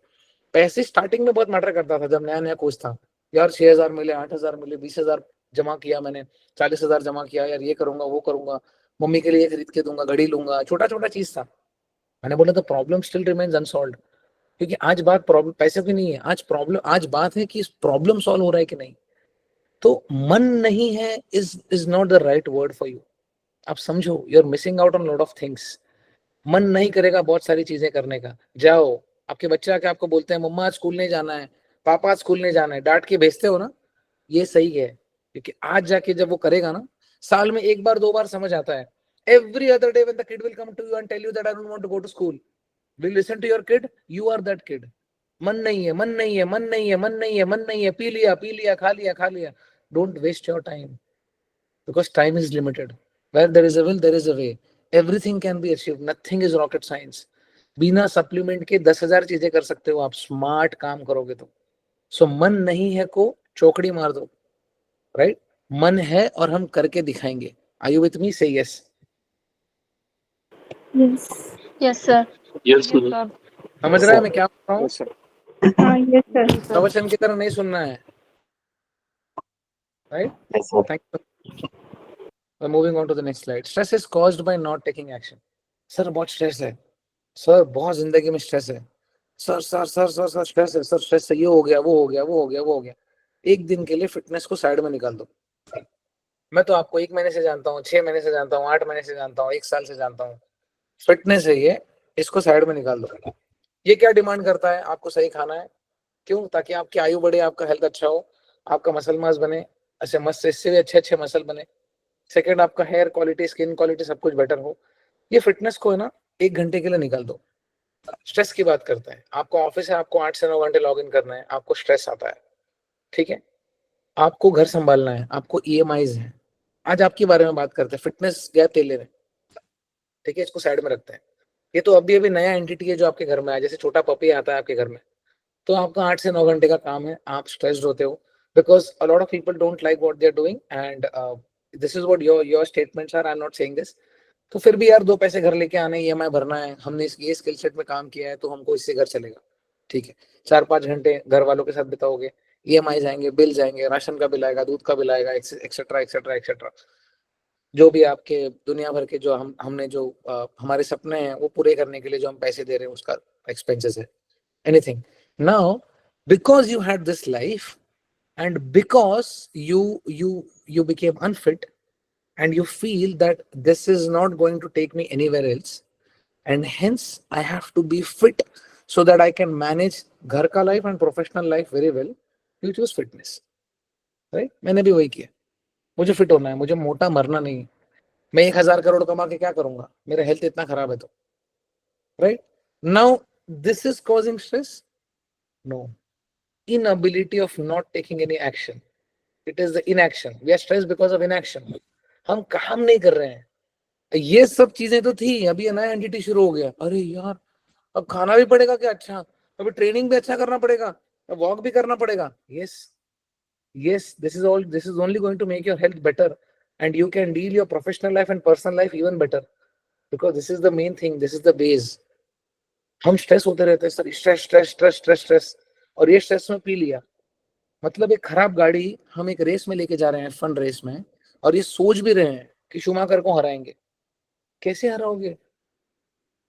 पैसे स्टार्टिंग में बहुत मैटर करता था जब नया नया कोच था। यार 6,000 मिले, 8,000 मिले, 20,000 जमा किया मैंने, 40,000 जमा किया, यार ये करूंगा वो करूंगा, मम्मी के लिए खरीद के दूंगा, घड़ी लूंगा, छोटा छोटा चीज था। मैंने बोला the problem still remains unsolved. क्योंकि आज बात प्रॉब्लम पैसे की नहीं है, आज प्रॉब्लम, आज बात है कि प्रॉब्लम सॉल्व हो रहा है कि नहीं। तो मन नहीं है is not the right word for you. आप समझो, you are missing out on lot of things. मन नहीं करेगा बहुत सारी चीजें करने का, जाओ. आपके बच्चे आके आपको बोलते हैं मम्मा आज स्कूल नहीं जाना है, पापा आज स्कूल नहीं जाना है, डांट के भेजते हो ना, ये सही है. क्योंकि आज जाके जब वो करेगा ना, साल में एक बार दो बार समझ आता है. Every other day when the kid will come to you and tell you that I don't want to go to school, will listen to your kid, you are that kid. मन नहीं है, मन नहीं है, मन नहीं है, मन नहीं है, मन नहीं है, पी लिया, खा लिया, खा लिया. Don't waste your time, because time is limited. Where there is a will there is a way. Everything can be achieved, nothing is rocket science. बिना सप्लीमेंट के 10,000 चीजें कर सकते हो आप, स्मार्ट काम करोगे तो. सो मन नहीं है को चौकड़ी मार दो, राइट. मन है और हम करके दिखाएंगे. Are you with me? Say yes. Yes. Yes, sir. Yes, sir. समझ रहा है मैं क्या बोल रहा हूँ? Yes, sir. Yes, sir. प्रवचन की तरह नहीं सुनना है, right. Yes, sir. Thank you. Moving on to the next slide. Stress is caused by not taking action. Sir बहुत स्ट्रेस है, सर बहुत जिंदगी में स्ट्रेस है, sir sir sir sir sir stress है, सर स्ट्रेस है, ये हो गया, वो हो गया, वो हो गया, वो हो गया. एक दिन के लिए फिटनेस को साइड में निकाल दो. मैं तो आपको 1 महीने से जानता हूँ, 6 महीने से जानता हूँ, 8 महीने से जानता हूँ, 1 साल से जानता हूँ. फिटनेस है ये, इसको साइड में निकाल दो. ये क्या डिमांड करता है? आपको सही खाना है. क्यों? ताकि आपकी आयु बढ़े, आपका हेल्थ अच्छा हो, आपका मसल मास बने, ऐसे मस्त इससे भी अच्छे अच्छे मसल बने. सेकंड, आपका हेयर क्वालिटी, स्किन क्वालिटी सब कुछ बेटर हो. ये फिटनेस को है ना 1 घंटे के लिए निकाल दो. स्ट्रेस की बात करते हैं. आपको ऑफिस है, आपको 8 से 9 घंटे लॉग इन करना है, आपको स्ट्रेस आता है, ठीक है. आपको घर संभालना है, आपको ईएमआईज है. आज आपके बारे में बात करते हैं. फिटनेस गया तेल लेने, ठीक है, इसको साइड में रखते हैं. ये तो अभी अभी नया एंटिटी है जो आपके घर में आया, जैसे छोटा पपी आता है आपके घर में. तो आपका 8 से 9 घंटे का काम है, आप स्ट्रेस्ड होते हो because a lot of people don't like what they are doing and this is what your statements are. I am not saying this. तो फिर भी यार 2 पैसे घर लेके आने, ईएमआई भरना है, हमने ये स्किल सेट में काम किया है तो हमको इससे घर चलेगा, ठीक है. 4-5 घंटे घर वालों के साथ बिताओगे, ईएमआई जाएंगे, बिल जाएंगे, राशन का बिल आएगा, दूध का बिल आएगा, एक्सेट्रा एक्सेट्रा एक्सेट्रा. जो भी आपके दुनिया भर के जो हमने जो हमारे सपने हैं वो पूरे करने के लिए जो हम पैसे दे रहे हैं उसका एक्सपेंसेस है. Anything. Now because you had this life and because you became unfit and you feel that this is not going to take me anywhere else and hence I have to be fit so that I can manage घर का life and professional life very well, you choose fitness, right. मैंने भी वही किया. मुझे fit होना है, मुझे मोटा मरना नहीं है. मैं 1,000 करोड़ कमा के क्या करूंगा, मेरा हेल्थ इतना खराब है तो, right. Now this is causing stress? No. inability of not taking any action. It is the inaction. We are stressed because of inaction. हम काम नहीं कर रहे हैं. ये सब चीजें तो थी, अभी नया एंटिटी शुरू हो गया. अरे यार अब खाना भी पड़ेगा क्या? अच्छा अभी ट्रेनिंग भी अच्छा करना पड़ेगा, वॉक भी करना पड़ेगा. yes, this is only going to make your health better and you can deal your professional life and personal life even better because this is the main thing, this is the base. हम stress होते रहते हैं sir, stress stress stress stress stress, और ये stress में P लिया. मतलब एक खराब गाड़ी हम एक रेस में लेके जा रहे हैं, फन रेस में, और ये सोच भी रहे हैं कि शूमाकर को हराएंगे. कैसे हराओगे?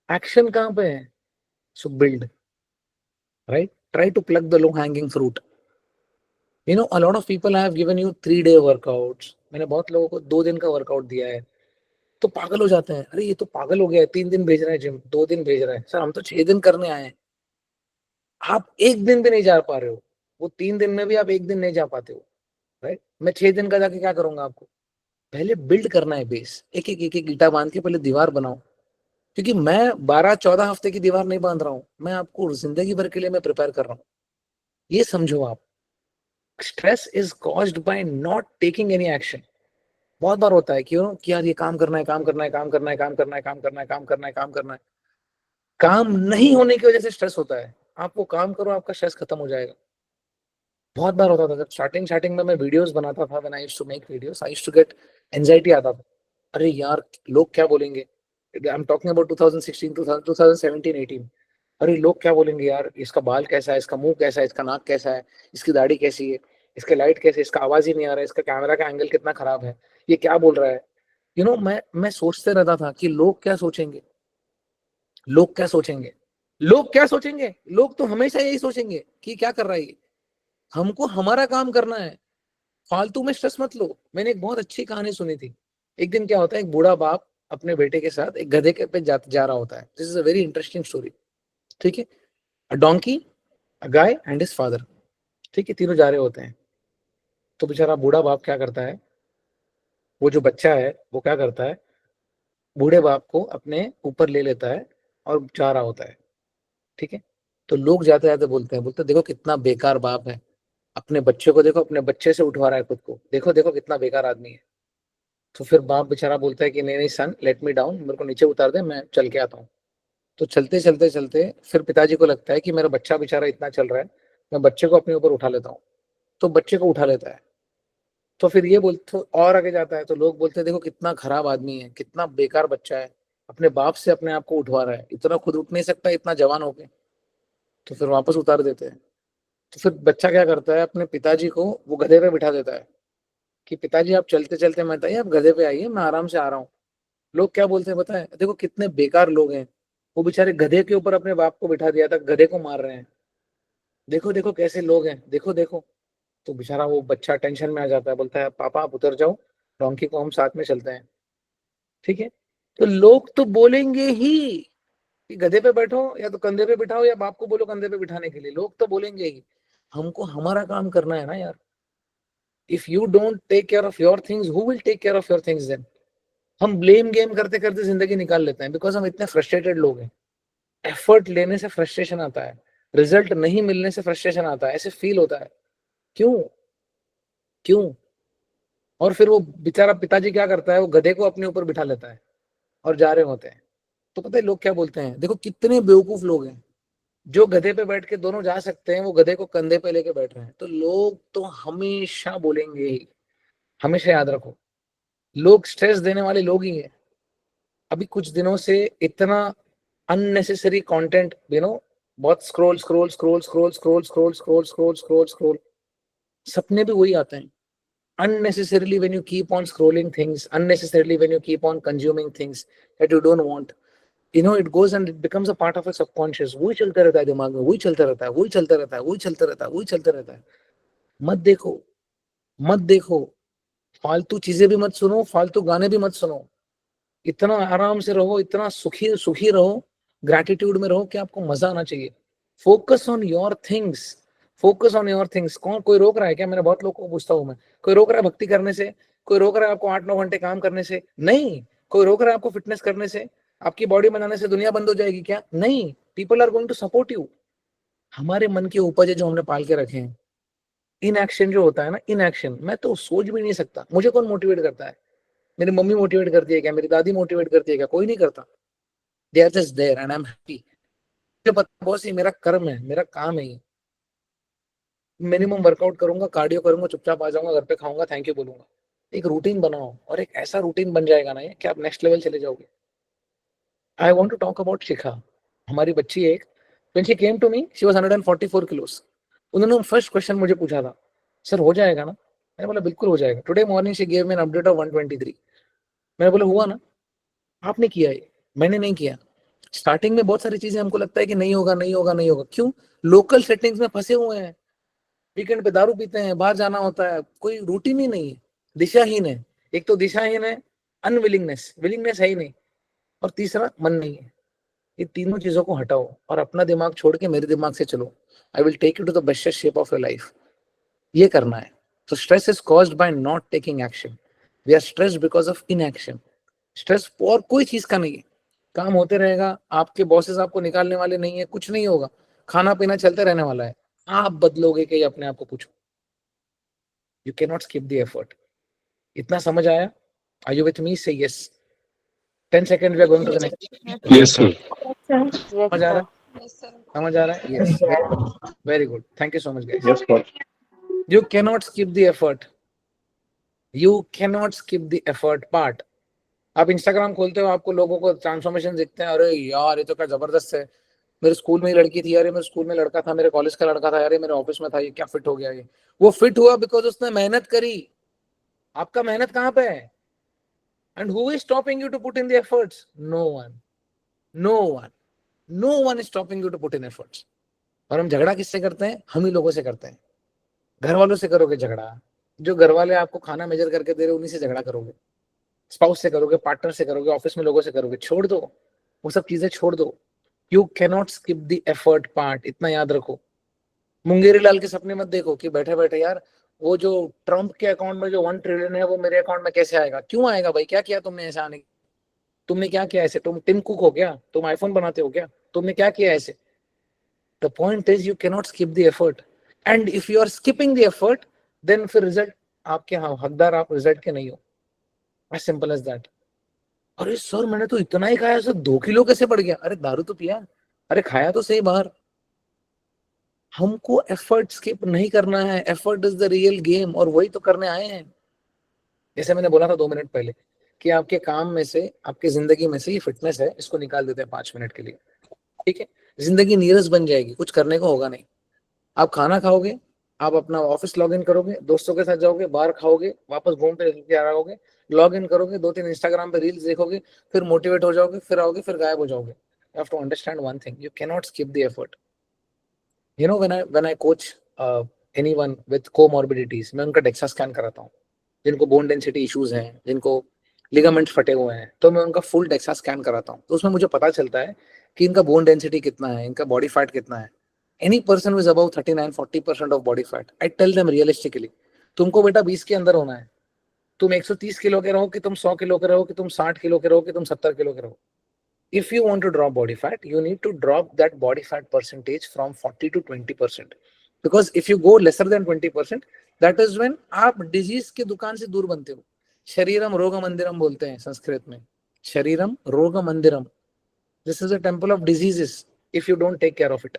एक्शन कहाँ पे है? So build, right. Try to plug the low hanging fruit. You know a lot of people have given you 3-day workouts. मैंने बहुत लोगों को 2 दिन का वर्कआउट दिया है तो पागल हो जाते हैं. अरे ये तो पागल हो गया है, 3 दिन भेज रहा है जिम, 2 दिन भेज रहा है. सर हम तो 6 दिन करने आए हैं. आप 1 दिन भी नहीं जा पा रहे हो. वो 3 दिन में भी आप 1 दिन नहीं जा पाते हो, राइट. मैं 6 दिन का जाके क्या करूंगा? आपको पहले बिल्ड करना है बेस. एक एक ईंटा बांध के पहले दीवार बनाओ. क्योंकि मैं 12-14 हफ्ते की दीवार नहीं बांध रहा हूँ, मैं आपको जिंदगी भर के लिए मैं प्रिपेयर कर रहा हूँ. ये समझो आप. Stress is caused by not taking any action. बहुत बार होता है क्यों कि यार ये काम करना है, काम करना है, काम करना है, काम करना है, काम करना है, काम करना है, काम करना है. काम नहीं होने की वजह से स्ट्रेस होता है. आप वो काम करो, आपका स्ट्रेस खत्म हो जाएगा. बहुत बार होता था जब स्टार्टिंग में मैं वीडियोस बनाता था, when I used to make videos I used to get anxiety आता था. अरे यार लोग क्या बोलेंगे. I am talking about 2016 2017 18. अरे लोग क्या बोलेंगे यार, इसका बाल कैसा है, इसका मुंह कैसा है, इसका नाक कैसा है, इसकी दाढ़ी कैसी है, इसके लाइट कैसे, इसका आवाज ही नहीं आ रहा है, इसका कैमरा का एंगल कितना खराब है, ये क्या बोल रहा है. यू नो मैं सोचते रहता था कि लोग क्या सोचेंगे, लोग क्या सोचेंगे, लोग क्या सोचेंगे. लोग तो हमेशा यही सोचेंगे कि क्या कर रहा है ये. हमको हमारा काम करना है. फालतू में स्ट्रेस मत लो। मैंने एक बहुत अच्छी कहानी सुनी थी। एक दिन क्या होता है, एक बूढ़ा बाप अपने बेटे के साथ एक गधे के पे जा रहा होता है। This is a very interesting story. ठीक है, अ donkey, a guy and his father. ठीक है, तीनों जा रहे होते हैं। तो बेचारा बूढ़ा बाप क्या करता है, वो जो बच्चा है वो क्या करता है, बूढ़े बाप को अपने ऊपर ले लेता है और जा रहा होता है। ठीक है, तो लोग जाते जाते बोलते हैं देखो कितना बेकार बाप है, अपने बच्चे को देखो, अपने बच्चे से उठवा रहा है खुद को, देखो देखो कितना बेकार आदमी है। तो फिर बाप बेचारा बोलता है कि नहीं नहीं सन, लेट मी डाउन, मेरे को नीचे उतार दे, मैं चल के आता हूँ। तो चलते चलते चलते फिर पिताजी को लगता है कि मेरा बच्चा बेचारा इतना चल रहा है, मैं बच्चे को अपने ऊपर उठा लेता हूँ। तो बच्चे को उठा लेता है। तो फिर ये बोल तो और आगे जाता है, तो लोग बोलते हैं देखो कितना खराब आदमी है, कितना बेकार बच्चा है, अपने बाप से अपने आप को उठवा रहा है, इतना खुद उठ नहीं सकता इतना जवान हो गए। तो फिर वापस उतार देते हैं। तो फिर बच्चा क्या करता है, अपने पिताजी को वो गधे पे बिठा देता है कि पिताजी आप चलते चलते मत आइए, आप गधे पे आइए, मैं आराम से आ रहा हूँ। लोग क्या बोलते हैं पता है, देखो कितने बेकार लोग हैं, वो बेचारे गधे के ऊपर अपने बाप को बिठा दिया था, गधे को मार रहे हैं, देखो देखो कैसे लोग हैं, देखो देखो। तो बेचारा वो बच्चा टेंशन में आ जाता है, बोलता है पापा आप उतर जाओ, डोंकी को हम साथ में चलते हैं। ठीक है, तो लोग तो बोलेंगे ही कि गधे पे बैठो या तो कंधे पे बिठाओ, या बाप को बोलो कंधे पे बिठाने के लिए, लोग तो बोलेंगे ही। हमको हमारा काम करना है ना यार। If you don't take care of your things, who will take care of your things then? हम ब्लेम गेम करते करते जिंदगी निकाल लेते हैं, बिकॉज हम इतने फ्रस्ट्रेटेड लोग हैं। एफर्ट लेने से फ्रस्ट्रेशन आता है, रिजल्ट नहीं मिलने से फ्रस्ट्रेशन आता है, ऐसे फील होता है। क्यों? क्यों? और फिर वो बेचारा पिताजी क्या करता है, वो गधे को अपने ऊपर बिठा लेता है और जा रहे होते हैं। तो पता है लोग क्या बोलते हैं, देखो कितने बेवकूफ लोग हैं, जो गधे पे बैठ के दोनों जा सकते हैं वो गधे को कंधे पे लेके बैठ रहे हैं। तो लोग तो हमेशा बोलेंगे ही, हमेशा याद रखो, लोग स्ट्रेस देने वाले लोग ही हैं। अभी कुछ दिनों से इतना अननेसेसरी कंटेंट, बहुत scroll scroll scroll scroll scroll scroll scroll scroll scroll scroll, सपने भी वही आते हैं। Unnecessarily when you keep on scrolling things, unnecessarily when you keep on consuming things that you don't want, it goes and it becomes a part of a subconscious, वही चलता रहता है दिमाग में, वही चलता रहता है, वही चलता रहता है, वही चलता रहता है, वही चलता रहता है। मत देखो, मत देखो, फालतू चीजें भी मत सुनो, फालतू गाने भी मत सुनो। इतना आराम से रहो, इतना सुखी सुखी रहो, ग्रैटिट्यूड में रहो कि आपको मजा आना चाहिए। Focus on your things, focus on your things. कौन कोई रोक रहा है क्या? मैंने बहुत लोगों को पूछता हूँ मैं, कोई रोक रहा है भक्ति करने से? कोई रोक रहा है आपको 8-9 घंटे काम करने से? नहीं। कोई रोक रहा है आपको फिटनेस करने से? आपकी बॉडी बनाने से दुनिया बंद हो जाएगी क्या? नहीं। People are going to support you. हमारे मन के उपज है जो हमने पाल के रखे हैं। इन एक्शन जो होता है ना, इन एक्शन, मैं तो सोच भी नहीं सकता, मुझे कौन मोटिवेट करता है? मेरी मम्मी मोटिवेट करती है क्या? मेरी दादी मोटिवेट करती है क्या? कोई नहीं करता। They are just there and I am happy. मुझे पता बहुत सी मेरा कर्म है, मेरा काम है ये। मिनिमम वर्कआउट करूंगा, कार्डियो करूंगा, चुपचाप आ जाऊंगा घर पे, खाऊंगा, थैंक यू बोलूंगा। एक रूटीन बनाओ, और एक ऐसा रूटीन बन जाएगा ना ये कि आप नेक्स्ट लेवल चले जाओगे। I want to talk about Shikha, हमारी बच्ची एक, when she came to me she was 144 kilos. उन्होंने फर्स्ट क्वेश्चन मुझे पूछा था, सर हो जाएगा ना? मैंने बोला बिल्कुल हो जाएगा। Today morning she give me an update of 123। मैंने बोला हुआ ना? आपने किया ये, मैंने नहीं किया। स्टार्टिंग में बहुत सारी चीजें हमको लगता है कि नहीं होगा नहीं होगा नहीं होगा, क्यों? लोकल सेटिंग्स में फंसे हुए हैं, वीकेंड पे दारू पीते हैं, बाहर जाना होता है, कोई रूटीन ही नहीं है, दिशाहीन है। एक तो दिशाहीन है, अनविलिंगनेस, विलिंगनेस है ही नहीं, और तीसरा मन नहीं है। ये तीनों चीजों को हटाओ और अपना दिमाग छोड़ के मेरे दिमाग से चलो। I will take you to the best shape of your life. ये करना है। तो stress is caused by not taking action. We are stressed because of inaction. Stress और कोई चीज का नहीं है, काम होते रहेगा, आपके बॉसेस आपको निकालने वाले नहीं है, कुछ नहीं होगा, खाना पीना चलते रहने वाला है। आप बदलोगे कि अपने आप को पूछो। You can not skip the effort. इतना समझ आया? Are you with me? Say yes. 10 second we are going to the next. Yes, sir. समझ आ रहा है? समझ आ रहा है? Yes, very good, thank you so much guys. Yes, sir. You can not skip the effort, you can not skip the effort part. आप Instagram खोलते हो, आपको लोगों को ट्रांसफॉर्मेशन दिखते हैं, अरे यार ये तो क्या जबरदस्त है, मेरे स्कूल में ही लड़की थी, अरे मेरे स्कूल में लड़का था, मेरे कॉलेज का लड़का था, अरे मेरे ऑफिस में था, ये क्या फिट हो गया ये। वो फिट हुआ बिकॉज उसने मेहनत करी। आपका मेहनत कहाँ पे है? And who is stopping you to put in the efforts? No one, no one, no one is stopping you to put in efforts. और हम झगड़ा किससे करते हैं? हम ही लोगों से करते हैं। घर वालों से करोगे झगड़ा, जो घर वाले आपको खाना मेजर करके दे रहे हैं उन्हीं से झगड़ा करोगे, स्पाउस से करोगे, पार्टनर से करोगे, ऑफिस में लोगों से करोगे। छोड़ दो वो सब चीजें, छोड़ दो। You cannot skip the effort part, इतना याद रखो। मुंगेरी लाल के सपने मत देखो कि बैठे बैठे यार वो जो ट्रम्प के अकाउंट में जो 1 ट्रिलियन है वो मेरे अकाउंट में कैसे आएगा। क्यों आएगा भाई, क्या किया तुमने ऐसा आने, तुमने क्या किया ऐसे? तुम टिम कुक हो क्या? तुम आईफोन बनाते हो क्या? तुमने क्या किया ऐसे? The point is you cannot skip the effort, and if you are skipping the effort then फिर रिजल्ट आपके, हाँ हकदार आप रिजल्ट के नहीं हो। As simple as that. अरे सर मैंने तो इतना ही खाया सर, 2 किलो कैसे बढ़ गया? अरे दारू तो पिया, अरे खाया तो सही बाहर। हमको एफर्ट स्किप नहीं करना है, effort is the real game, और वही तो करने आए हैं। जैसे मैंने बोला था 2 मिनट पहले कि आपके काम में से, आपकी जिंदगी में से ये फिटनेस है, इसको निकाल देते हैं 5 मिनट के लिए, ठीक है? जिंदगी नीरस बन जाएगी, कुछ करने को होगा नहीं। आप खाना खाओगे, आप अपना ऑफिस लॉग इन करोगे, दोस्तों के साथ जाओगे, बाहर खाओगे, वापस घूम के आ रहोगे, लॉग इन करोगे, 2-3 इंस्टाग्राम पे रील्स देखोगे, फिर मोटिवेट हो जाओगे, फिर आओगे, फिर गायब हो जाओगे। You have to understand one thing, you can not skip the effort. You know when I coach anyone with comorbidities, मैं उनका डेक्सा स्कैन कराता हूँ। जिनको बोन डेंसिटी इश्यूज हैं, जिनको लिगामेंट्स फटे हुए हैं, तो मैं उनका फुल डेक्सा स्कैन कराता हूँ। तो उसमें मुझे पता चलता है कि इनका बोन डेंसिटी कितना है, इनका बॉडी फैट कितना है। Any person weighs about 39-40% of body fat, I tell them realistically, तुमको बेटा 20 के अंदर होना है। तुम 130 किलो के रहो, कि तुम 100 किलो के रहो, कि तुम 60 किलो के रहो, कि तुम 70 किलो के रहो। If you want to drop body fat, you need to drop that body fat percentage from 40 to 20%. Because if you go lesser than 20%, that is when आप डिजीज की दुकान से दूर बनते हो। शरीरम रोग मंदिरम बोलते हैं संस्कृत में, शरीरम रोग मंदिरम। This is a temple of diseases if you don't take care of it,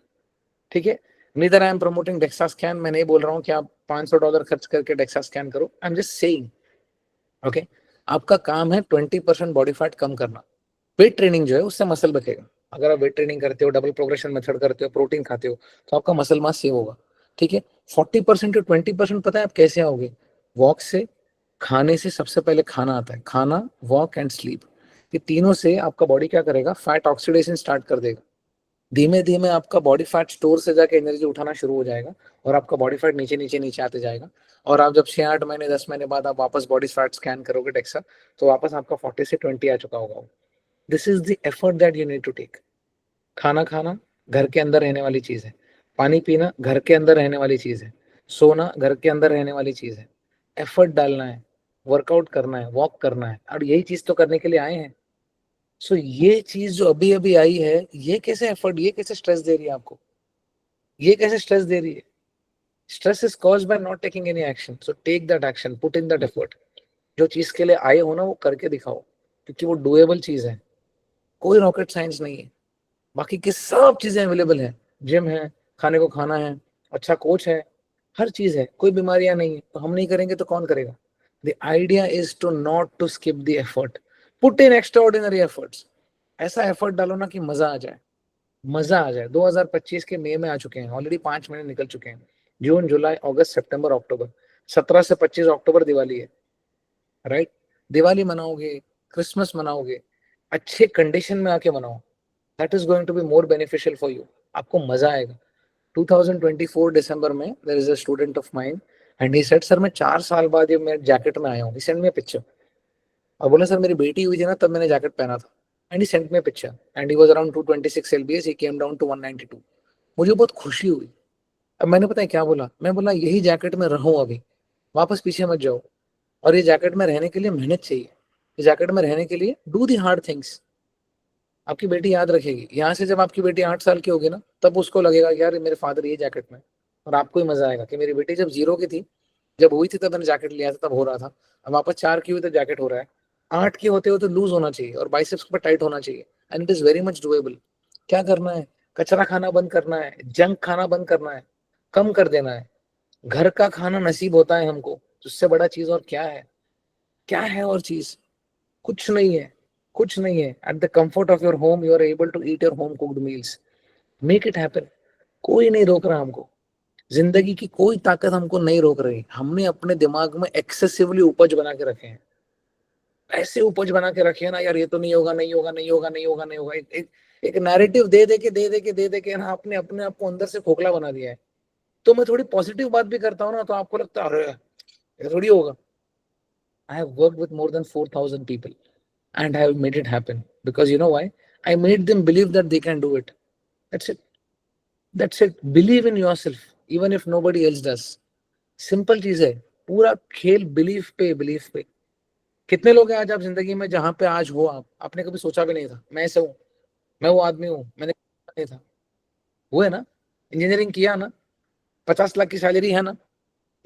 ठीक है? Neither I am promoting DEXA scan, मैं नहीं बोल रहा हूँ कि आप $500 खर्च करके डेक्सा स्कैन करो। आई एम जस्ट सेइंग, ओके, आपका काम है 20% बॉडी फैट कम करना। वेट ट्रेनिंग जो है उससे मसल बचेगा। अगर आप वेट ट्रेनिंग करते हो, डबल प्रोग्रेशन मेथड करते हो, प्रोटीन खाते हो, तो आपका मसल मास सेव होगा, ठीक है? 40% टू 20% पता है आप कैसे आओगे? वॉक से, खाने से। सबसे पहले खाना आता है, खाना, वॉक एंड स्लीप। ये तीनों से आपका बॉडी क्या करेगा? फैट ऑक्सीडेशन स्टार्ट कर देगा। धीमे धीमे आपका बॉडी फैट स्टोर से जाके एनर्जी उठाना शुरू हो जाएगा, और आपका बॉडी फैट नीचे नीचे नीचे आते जाएगा। और आप जब 6-8 महीने 10 महीने बाद आप वापस बॉडी फैट स्कैन करोगे डेक्सा, तो वापस आपका 40 से 20 आ चुका होगा। This is the effort that you need to take. खाना खाना घर के अंदर रहने वाली चीज है, पानी पीना घर के अंदर रहने वाली चीज है, सोना घर के अंदर रहने वाली चीज है। एफर्ट डालना है, वर्कआउट करना है, वॉक करना है, और यही चीज तो करने के लिए आए हैं। सो ये चीज जो अभी अभी आई है, ये कैसे एफर्ट, ये कैसे स्ट्रेस दे रही है आपको? ये कैसे स्ट्रेस दे रही है? Stress is caused by not taking any action. So take that action, put in that effort. जो चीज के लिए आए हो ना वो करके दिखाओ, क्योंकि वो डुएबल चीज है, कोई रॉकेट साइंस नहीं है। बाकी की सब चीजें अवेलेबल है, जिम है, खाने को खाना है, अच्छा कोच है, हर चीज है, कोई बीमारियां नहीं है। तो हम नहीं करेंगे तो कौन करेगा? The idea is to not to skip the effort, put in extraordinary efforts. ऐसा एफर्ट डालो ना कि मजा आ जाए, मजा आ जाए। 2025 के मई में आ चुके हैं, ऑलरेडी 5 महीने निकल चुके हैं। जून, जुलाई, अगस्त, सितंबर, अक्टूबर, 17 से 25 अक्टूबर दिवाली है, राइट? दिवाली मनाओगे, क्रिसमस मनाओगे, अच्छे कंडीशन में आके मनाओ। That is going to be more beneficial for you, आपको मजा आएगा। 2024 दिसंबर में there is a student of mine and he said sir मैं 4 साल बाद ये मैं जैकेट में आया हूँ। ही सेंड मी अ पिक्चर और बोला सर मेरी बेटी हुई थी ना तब मैंने जैकेट पहना था। And he send me a picture and he was around 226 lbs, he came down to 192। मुझे बहुत खुशी हुई। अब मैंने पता है क्या बोला? मैं बोला यही जैकेट में रहूं अभी, वापस पीछे मत जाओ। और ये जैकेट में रहने के लिए मेहनत चाहिए, ये जैकेट में रहने के लिए डू दी हार्ड थिंग्स। आपकी बेटी याद रखेगी। यहाँ से जब आपकी बेटी 8 साल की होगी ना, तब उसको लगेगा कि यार मेरे फादर ये जैकेट में, और आपको ही मजा आएगा कि मेरी बेटी जब 0 की थी, जब हुई थी तब मैंने जैकेट लिया था, तब हो रहा था। अब वापस 4 की हुई तो जैकेट हो रहा है। 8 के होते हो तो लूज होना चाहिए और बाइसेप्स पर टाइट होना चाहिए, and it is very much doable. क्या करना है? कचरा खाना बंद करना है, जंक खाना बंद करना है, कम कर देना है। घर का खाना नसीब होता है हमको, उससे बड़ा चीज और क्या है? क्या है और चीज? कुछ नहीं है, कुछ नहीं है। At the comfort of your home you are able to eat your home cooked meals. Make it happen. कोई नहीं रोक रहा हमको, जिंदगी की कोई ताकत हमको नहीं रोक रही। हमने अपने दिमाग में एक्सेसिवली उपज बना के रखे हैं, ऐसे उपज बना के रखे हैं ना यार, ये तो नहीं होगा, नहीं होगा, नहीं होगा, नहीं होगा, नहीं होगा। एक नैरेटिव दे दे के ना आपने अपने आप को अंदर से खोखला बना दिया है। तो मैं थोड़ी पॉजिटिव बात भी करता हूँ ना, तो आपको लगता है अरे ये थोड़ी होगा. I have worked with more than 4,000 people and I have made it happen because you know why? I made them believe that they can do it. That's it. That's it. Believe in yourself, even if nobody else does. Simple चीज है. पूरा खेल belief पे, belief पे. कितने लोग हैं आज आप जिंदगी में जहां पे आज हो आप, आपने कभी सोचा भी नहीं था मैं ऐसे हूं, मैं वो आदमी हूं, मैंने नहीं था. वो है ना, इंजीनियरिंग किया ना, 50 लाख की सैलरी है ना,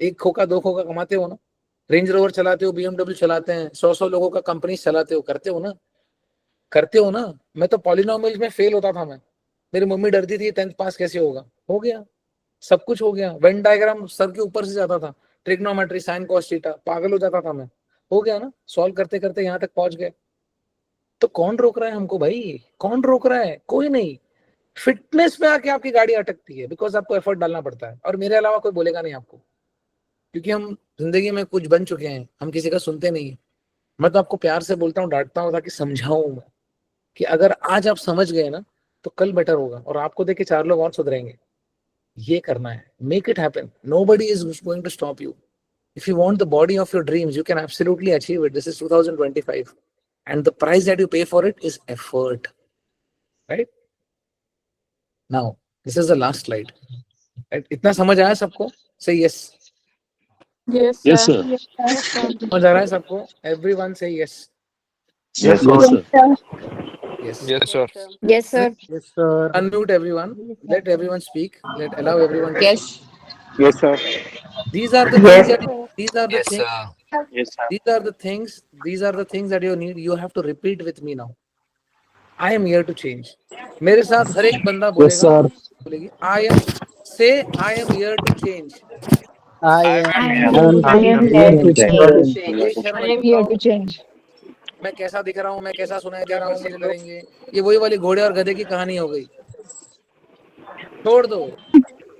1 खोखा 2 खोखा कमाते हो ना, रेंज रोवर चलाते हो, BMW चलाते हैं, 100 लोगों का कंपनी चलाते हो, करते हो ना, करते हो ना. मैं तो पॉलिनोमियल्स में फेल होता था. मैं, मेरी मम्मी डरती थी 10th पास कैसे होगा. हो गया, सब कुछ हो गया. वेन डायग्राम सर के ऊपर से जाता था, ट्रिग्नोमेट्री, साइन कॉस थीटा, पागल हो जाता था मैं. हो गया ना, सॉल्व करते करते यहाँ तक पहुंच गए. तो कौन रोक रहा है हमको भाई? कौन रोक रहा है? कोई नहीं. फिटनेस में आके आपकी गाड़ी अटकती है बिकॉज आपको एफर्ट डालना पड़ता है, और मेरे अलावा कोई बोलेगा नहीं आपको, क्योंकि हम जिंदगी में कुछ बन चुके हैं, हम किसी का सुनते नहीं है. मैं तो आपको प्यार से बोलता हूँ, डांटता हूँ ताकि समझाऊं मैं कि अगर आज आप समझ गए ना तो कल बेटर होगा, और आपको देख के 4 लोग और सुधरेंगे. ये करना है. Make it happen. Nobody is going to stop you. If you want the body of your dreams, you can absolutely achieve it. This is 2025. And the price that you pay for it is effort. Right? Now, this is the last slide. Right? इतना समझ आया सबको? Say yes. Yes, Yes, sir. sir. समझ आ रहा है सबको? Everyone say yes. Yes, sir. Yes. Yes, sir. Yes, sir. Yes, sir. Unmute everyone. Let everyone speak. Allow everyone to speak. Yes. Yes, sir. These are the things that these are the Yes, things. sir. Yes, sir. These are the things that you need. You have to repeat with me now. I am here to change. मेरे साथ हर एक बंदा बोलेगा, बोलेगी I am, say I am here to change. I am am here to change. ये शर्म I मत am here खाओ. to change. मैं कैसा दिख रहा हूँ, मैं कैसा सुनाई दे रहा हूँ, मुझे लड़ेंगे. ये वही वाली घोड़े और गधे की कहानी हो गई. छोड़ दो,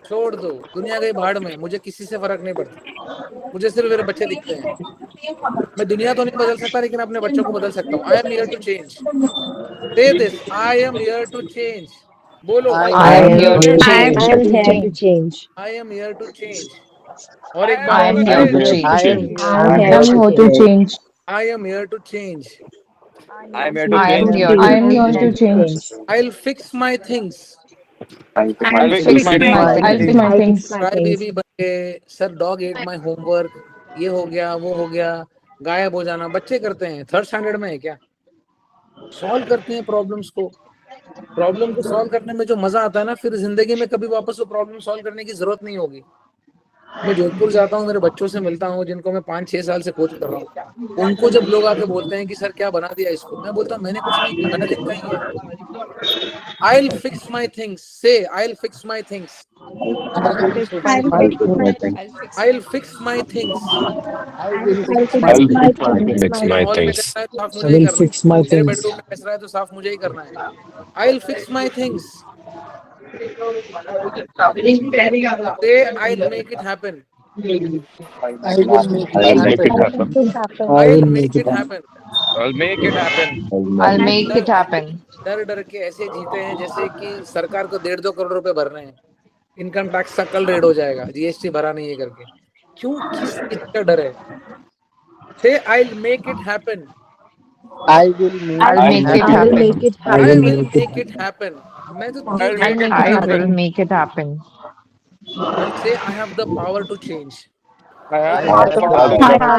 छोड़ दो. दुनिया गई भाड़ में, मुझे किसी से फर्क नहीं पड़ता. मुझे सिर्फ मेरे बच्चे दिखते हैं. मैं दुनिया तो नहीं बदल सकता, लेकिन अपने बच्चों को बदल सकता हूँ. I am here to change. Say this. I am here to change. बोलो. I am here to change. I am here to change. और एक I बार am और here to say, change. I am here to change. I am here to change. I am here to I am change. here to change. I'll fix my things. I'll fix my things. Cry baby बन के, sir dog at my homework, ये हो गया, वो हो गया, गायब हो जाना. बच्चे करते हैं. 3rd स्टैंडर्ड में है क्या? सॉल्व करते हैं प्रॉब्लम्स को. प्रॉब्लम को सॉल्व करने में जो मजा आता है ना, फिर जिंदगी में कभी वापस वो प्रॉब्लम सॉल्व करने की जरूरत नहीं होगी. मैं जोधपुर जाता हूँ, मेरे बच्चों से मिलता हूँ जिनको मैं 5-6 साल से कोच कर रहा हूँ. उनको जब लोग आके बोलते हैं कि सर क्या बना दिया इसको, मैं बोलता हूँ मैंने कुछ नहीं किया, मैंने लिखा ही है. I'll fix my things. Say I'll fix my things. I'll fix my things. Fix my hall में things. कचरा है तो साफ मुझे ही करना है. मेरे बेडरूम में कचरा है तो साफ मुझे ही करना है. I'll fix my things. Say I'll make it happen. I will make I'll make it it happen. happen. I'll make it happen. I'll make it happen. I'll make it happen. डर डर के ऐसे जीते हैं जैसे कि सरकार को 1.5-2 करोड़ रुपए भरने हैं. इनकम टैक्स का कल रेड हो जाएगा, जीएसटी भरा नहीं है करके. क्यों, किस चीज का डर है? Say I'll make it happen. I will make I'll make it happen. I will make it happen. मैं तो I'll make it I happen. will make it happen. Now say I have the power to change. I have I the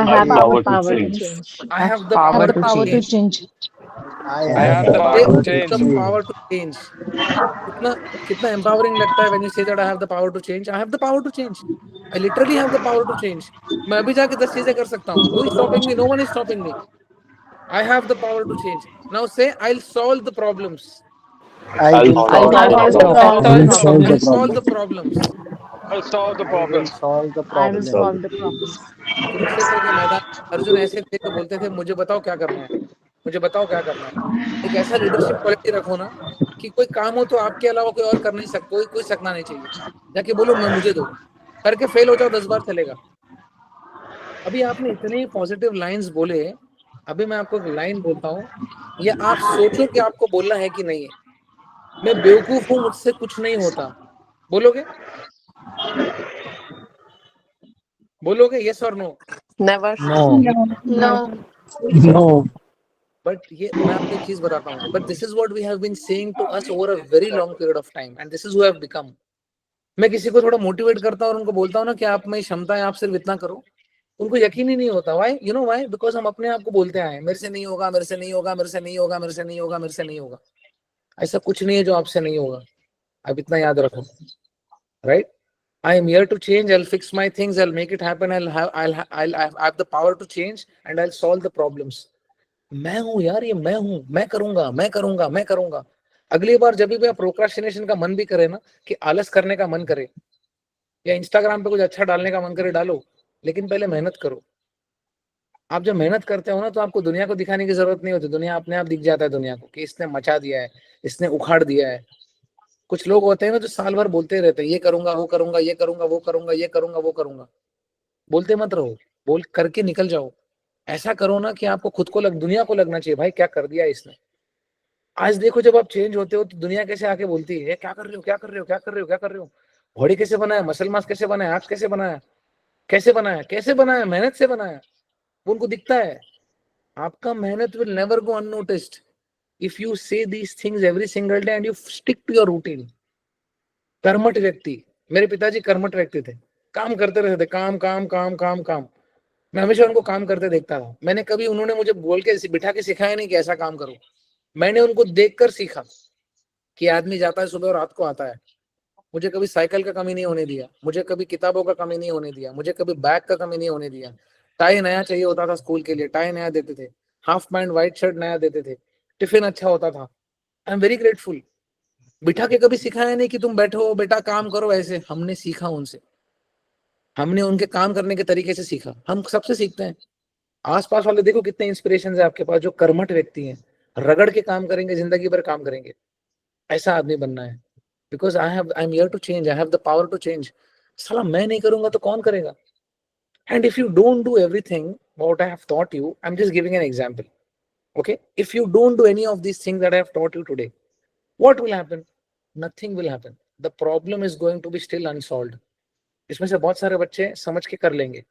have power the to change. I have the Power power to change. I I have the Say power I to have change. the power to change. कितना कितना empowering लगता है when you say that I have the power to change. I have the power to change. I literally have the power to change. मैं अभी जाके 10 चीजें कर सकता हूँ. Who is stopping me? No one is stopping me. I have the power to change. Now say I'll solve the problems. will I'll Solve the problems. I'll solve the problem. solve the problem. Kurukshetra के मैदान में अर्जुन ऐसे थे तो बोलते थे मुझे बताओ क्या करना है, मुझे बताओ क्या करना है. एक ऐसा लीडरशिप क्वालिटी रखो ना कि कोई काम हो तो आपके अलावा कोई और कर नहीं सकता, कोई सकना नहीं चाहिए. जाके बोलो मैं, मुझे दो. करके फेल हो जाओ 10 बार चलेगा. अभी आपने इतने पॉजिटिव लाइंस बोले. अभी मैं आपको एक लाइन बोलता हूँ, ये आप सोचो कि आपको बोलना है कि नहीं है. मैं बेवकूफ हूँ, मुझसे कुछ नहीं होता. बोलोगे? बोलोगे यस और no? Never. No. No. No. But ये मैं आपको एक चीज बताता हूँ, but this is what we have been saying to us over a very long period of time and this is who have become. मैं किसी को थोड़ा मोटिवेट करता हूँ और उनको बोलता हूँ ना कि आप में क्षमता है, आप सिर्फ इतना करो, उनको यकीन ही नहीं होता. Why? You know why? Because हम अपने आप को बोलते आए मेरे से नहीं होगा, मेरे से नहीं होगा, मेरे से नहीं होगा, मेरे से नहीं होगा, मेरे से नहीं होगा. ऐसा कुछ नहीं है जो आपसे नहीं होगा. आप इतना याद रखो, right? I am here to change. I'll fix my things. I'll make it happen. I'll have the power to change and I'll solve the problems. मैं हूं यार, ये मैं हूं, मैं करूंगा, मैं करूंगा, मैं करूंगा. अगली बार जब भी आप प्रोक्रास्टिनेशन का मन भी करे ना, कि आलस करने का मन करे या इंस्टाग्राम पे कुछ अच्छा डालने का मन करे, डालो, लेकिन पहले मेहनत करो. आप जब मेहनत करते हो ना तो आपको दुनिया को दिखाने की जरूरत नहीं होती. दुनिया अपने आप दिख जाता है दुनिया को कि इसने मचा दिया है, इसने उखाड़ दिया है. कुछ लोग होते हैं ना जो साल भर बोलते रहते हैं ये करूंगा, वो करूंगा, ये करूंगा, वो करूंगा, ये करूंगा, वो करूंगा. बोलते मत रहो, बोल करके निकल जाओ. ऐसा करो ना कि आपको खुद को दुनिया को लगना चाहिए भाई क्या कर दिया इसने. आज देखो जब आप चेंज होते हो तो दुनिया कैसे आके बोलती है क्या कर रहे हो, क्या कर रहे हो, क्या कर रहे हो, क्या कर रहे हो. बॉडी कैसे बनाया, मसल मास कैसे बनाया, आप कैसे बनाया, कैसे बनाया, कैसे बनाया, मेहनत से बनाया. वो उनको दिखता है. आपका मेहनत will never go unnoticed if you say these things every single day and you stick to your routine. कर्मठ व्यक्ति, मेरे पिताजी कर्मठ व्यक्ति थे, काम करते रहते थे, काम काम काम काम काम. मैं हमेशा उनको काम करते देखता था. मैंने कभी उन्होंने मुझे बोल के बिठा के सिखाया नहीं कि ऐसा काम करो. मैंने उनको देखकर सीखा कि आदमी जाता है सुबह और रात को आता है. मुझे कभी साइकिल का कमी नहीं होने दिया, मुझे कभी किताबों का कमी नहीं होने दिया, मुझे कभी बैग का कमी नहीं होने दिया. टाई नया चाहिए होता था स्कूल के लिए, टाई नया देते थे. हाफ पैंट व्हाइट शर्ट नया देते थे. टिफिन अच्छा होता था. I am very grateful. बिठा के कभी सिखाया नहीं कि तुम बैठो बेटा काम करो. ऐसे हमने सीखा उनसे, हमने उनके काम करने के तरीके से सीखा. हम सबसे सीखते हैं. आसपास वाले देखो कितने इंस्पिरेशन है आपके पास जो कर्मठ व्यक्ति हैं, रगड़ के काम करेंगे, जिंदगी भर काम करेंगे. ऐसा आदमी बनना है. Because I am here to change, I have the power to change. साला मैं नहीं करूंगा तो कौन करेगा. And if you don't do everything what I have taught you, I am just giving an example. Okay, if you don't do any of these things that I have taught you today, what will happen? Nothing will happen. The problem is going to be still unsolved. इसमें से बहुत सारे बच्चे समझ के कर लेंगे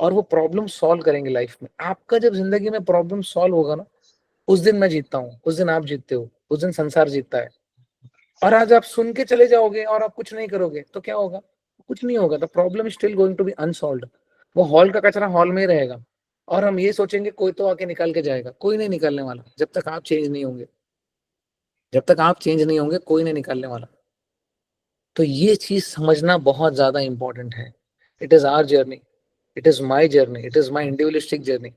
और वो प्रॉब्लम सॉल्व करेंगे लाइफ में. आपका जब जिंदगी में प्रॉब्लम सॉल्व होगा ना, उस दिन मैं जीतता हूँ, उस दिन आप जीतते हो, उस दिन संसार जीतता है. और आज आप सुन के चले जाओगे और आप कुछ नहीं करोगे तो क्या होगा? कुछ नहीं होगा. The problem is still going to be unsolved. वो हॉल का कचरा हॉल में ही रहेगा और हम ये सोचेंगे कोई तो आके निकाल के जाएगा. कोई नहीं निकालने वाला जब तक आप चेंज नहीं होंगे. जब तक आप चेंज नहीं होंगे कोई नहीं निकालने वाला. तो ये चीज समझना बहुत ज्यादा इंपॉर्टेंट है. It is our journey, it is my journey, it is my individualistic journey.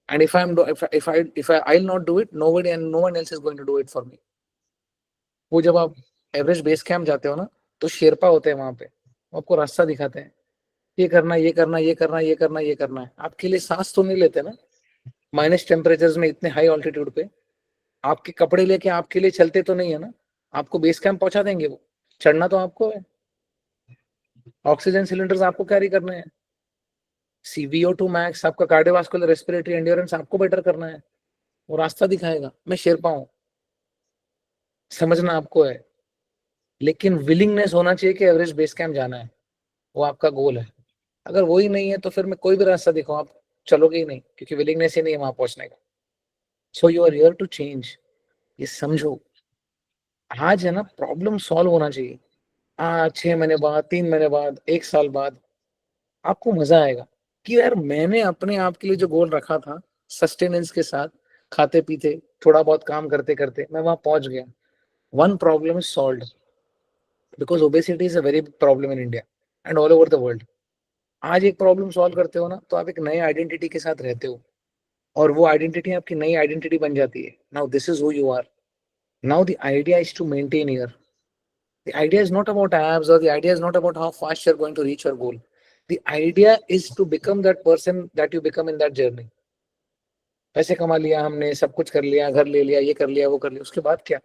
And if I'll not do it, nobody and no one else is going to do it for me. वो जब आप Everest base camp जाते हो ना तो शेरपा होते हैं वहां पे, वो आपको रास्ता दिखाते हैं. ये करना, ये करना, ये करना, ये करना, ये करना है. आपके लिए सांस तो नहीं लेते ना माइनस टेम्परेचर्स में, इतने हाई ऑल्टीट्यूड पे. आपके कपड़े लेके आपके लिए चलते तो नहीं है ना. आपको बेस कैंप पहुंचा देंगे, वो चढ़ना तो आपको है. ऑक्सीजन सिलेंडर्स आपको कैरी करने हैं. CO2 मैक्स, आपका कार्डियोवास्कुलर रेस्पिरेटरी एंड्योरेंस आपको बेटर करना है. वो रास्ता दिखाएगा. मैं शेरपा हूं, समझना आपको है. लेकिन विलिंगनेस होना चाहिए कि एवरेस्ट बेस कैंप जाना है. वो आपका गोल है. अगर वो ही नहीं है तो फिर मैं कोई भी रास्ता दिखाऊं आप चलोगे ही नहीं, क्योंकि विलिंगनेस ही नहीं है वहां पहुंचने का. So you are here to change. ये समझो. आज है ना प्रॉब्लम सॉल्व होना चाहिए. 6 महीने बाद, 3 महीने बाद, 1 साल बाद आपको मजा आएगा कि यार मैंने अपने आप के लिए जो गोल रखा था सस्टेनेंस के साथ, खाते पीते थोड़ा बहुत काम करते करते मैं वहां पहुंच गया. One problem is solved. Because obesity is a very big problem in India and all over the world. आज एक प्रॉब्लम सॉल्व करते हो ना तो आप एक नए आइडेंटिटी के साथ रहते हो और वो आइडेंटिटी आपकी नई आइडेंटिटी बन जाती है. Now this is who you are. Now the idea is to maintain here. The idea is not about abs, or the idea is not about how fast you're going to reach your goal. The idea is to become that person that you become in that journey. पैसे कमा लिया हमने, सब कुछ कर लिया, घर ले लिया, ये कर लिया, वो कर लिया, उसके बाद क्या?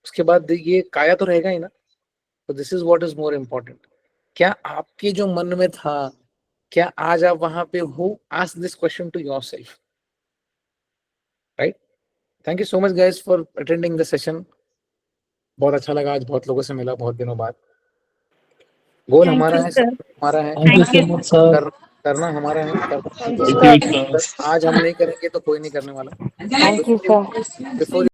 उसके बाद ये काया तो रहेगा ही ना. तो this is what is more important. क्या आपके जो मन में था, क्या आज आप वहां पे हो? Ask this question to yourself. Right. Thank you so much guys for attending the session. बहुत अच्छा लगा, आज बहुत लोगों से मिला बहुत दिनों बाद. गोल हमारा है, हमारा है. Thank you so much, sir. करना हमारा है, करना Thank you, हमको है। sir. आज हम नहीं करेंगे तो कोई नहीं करने वाला। Thank you, sir. बिफोर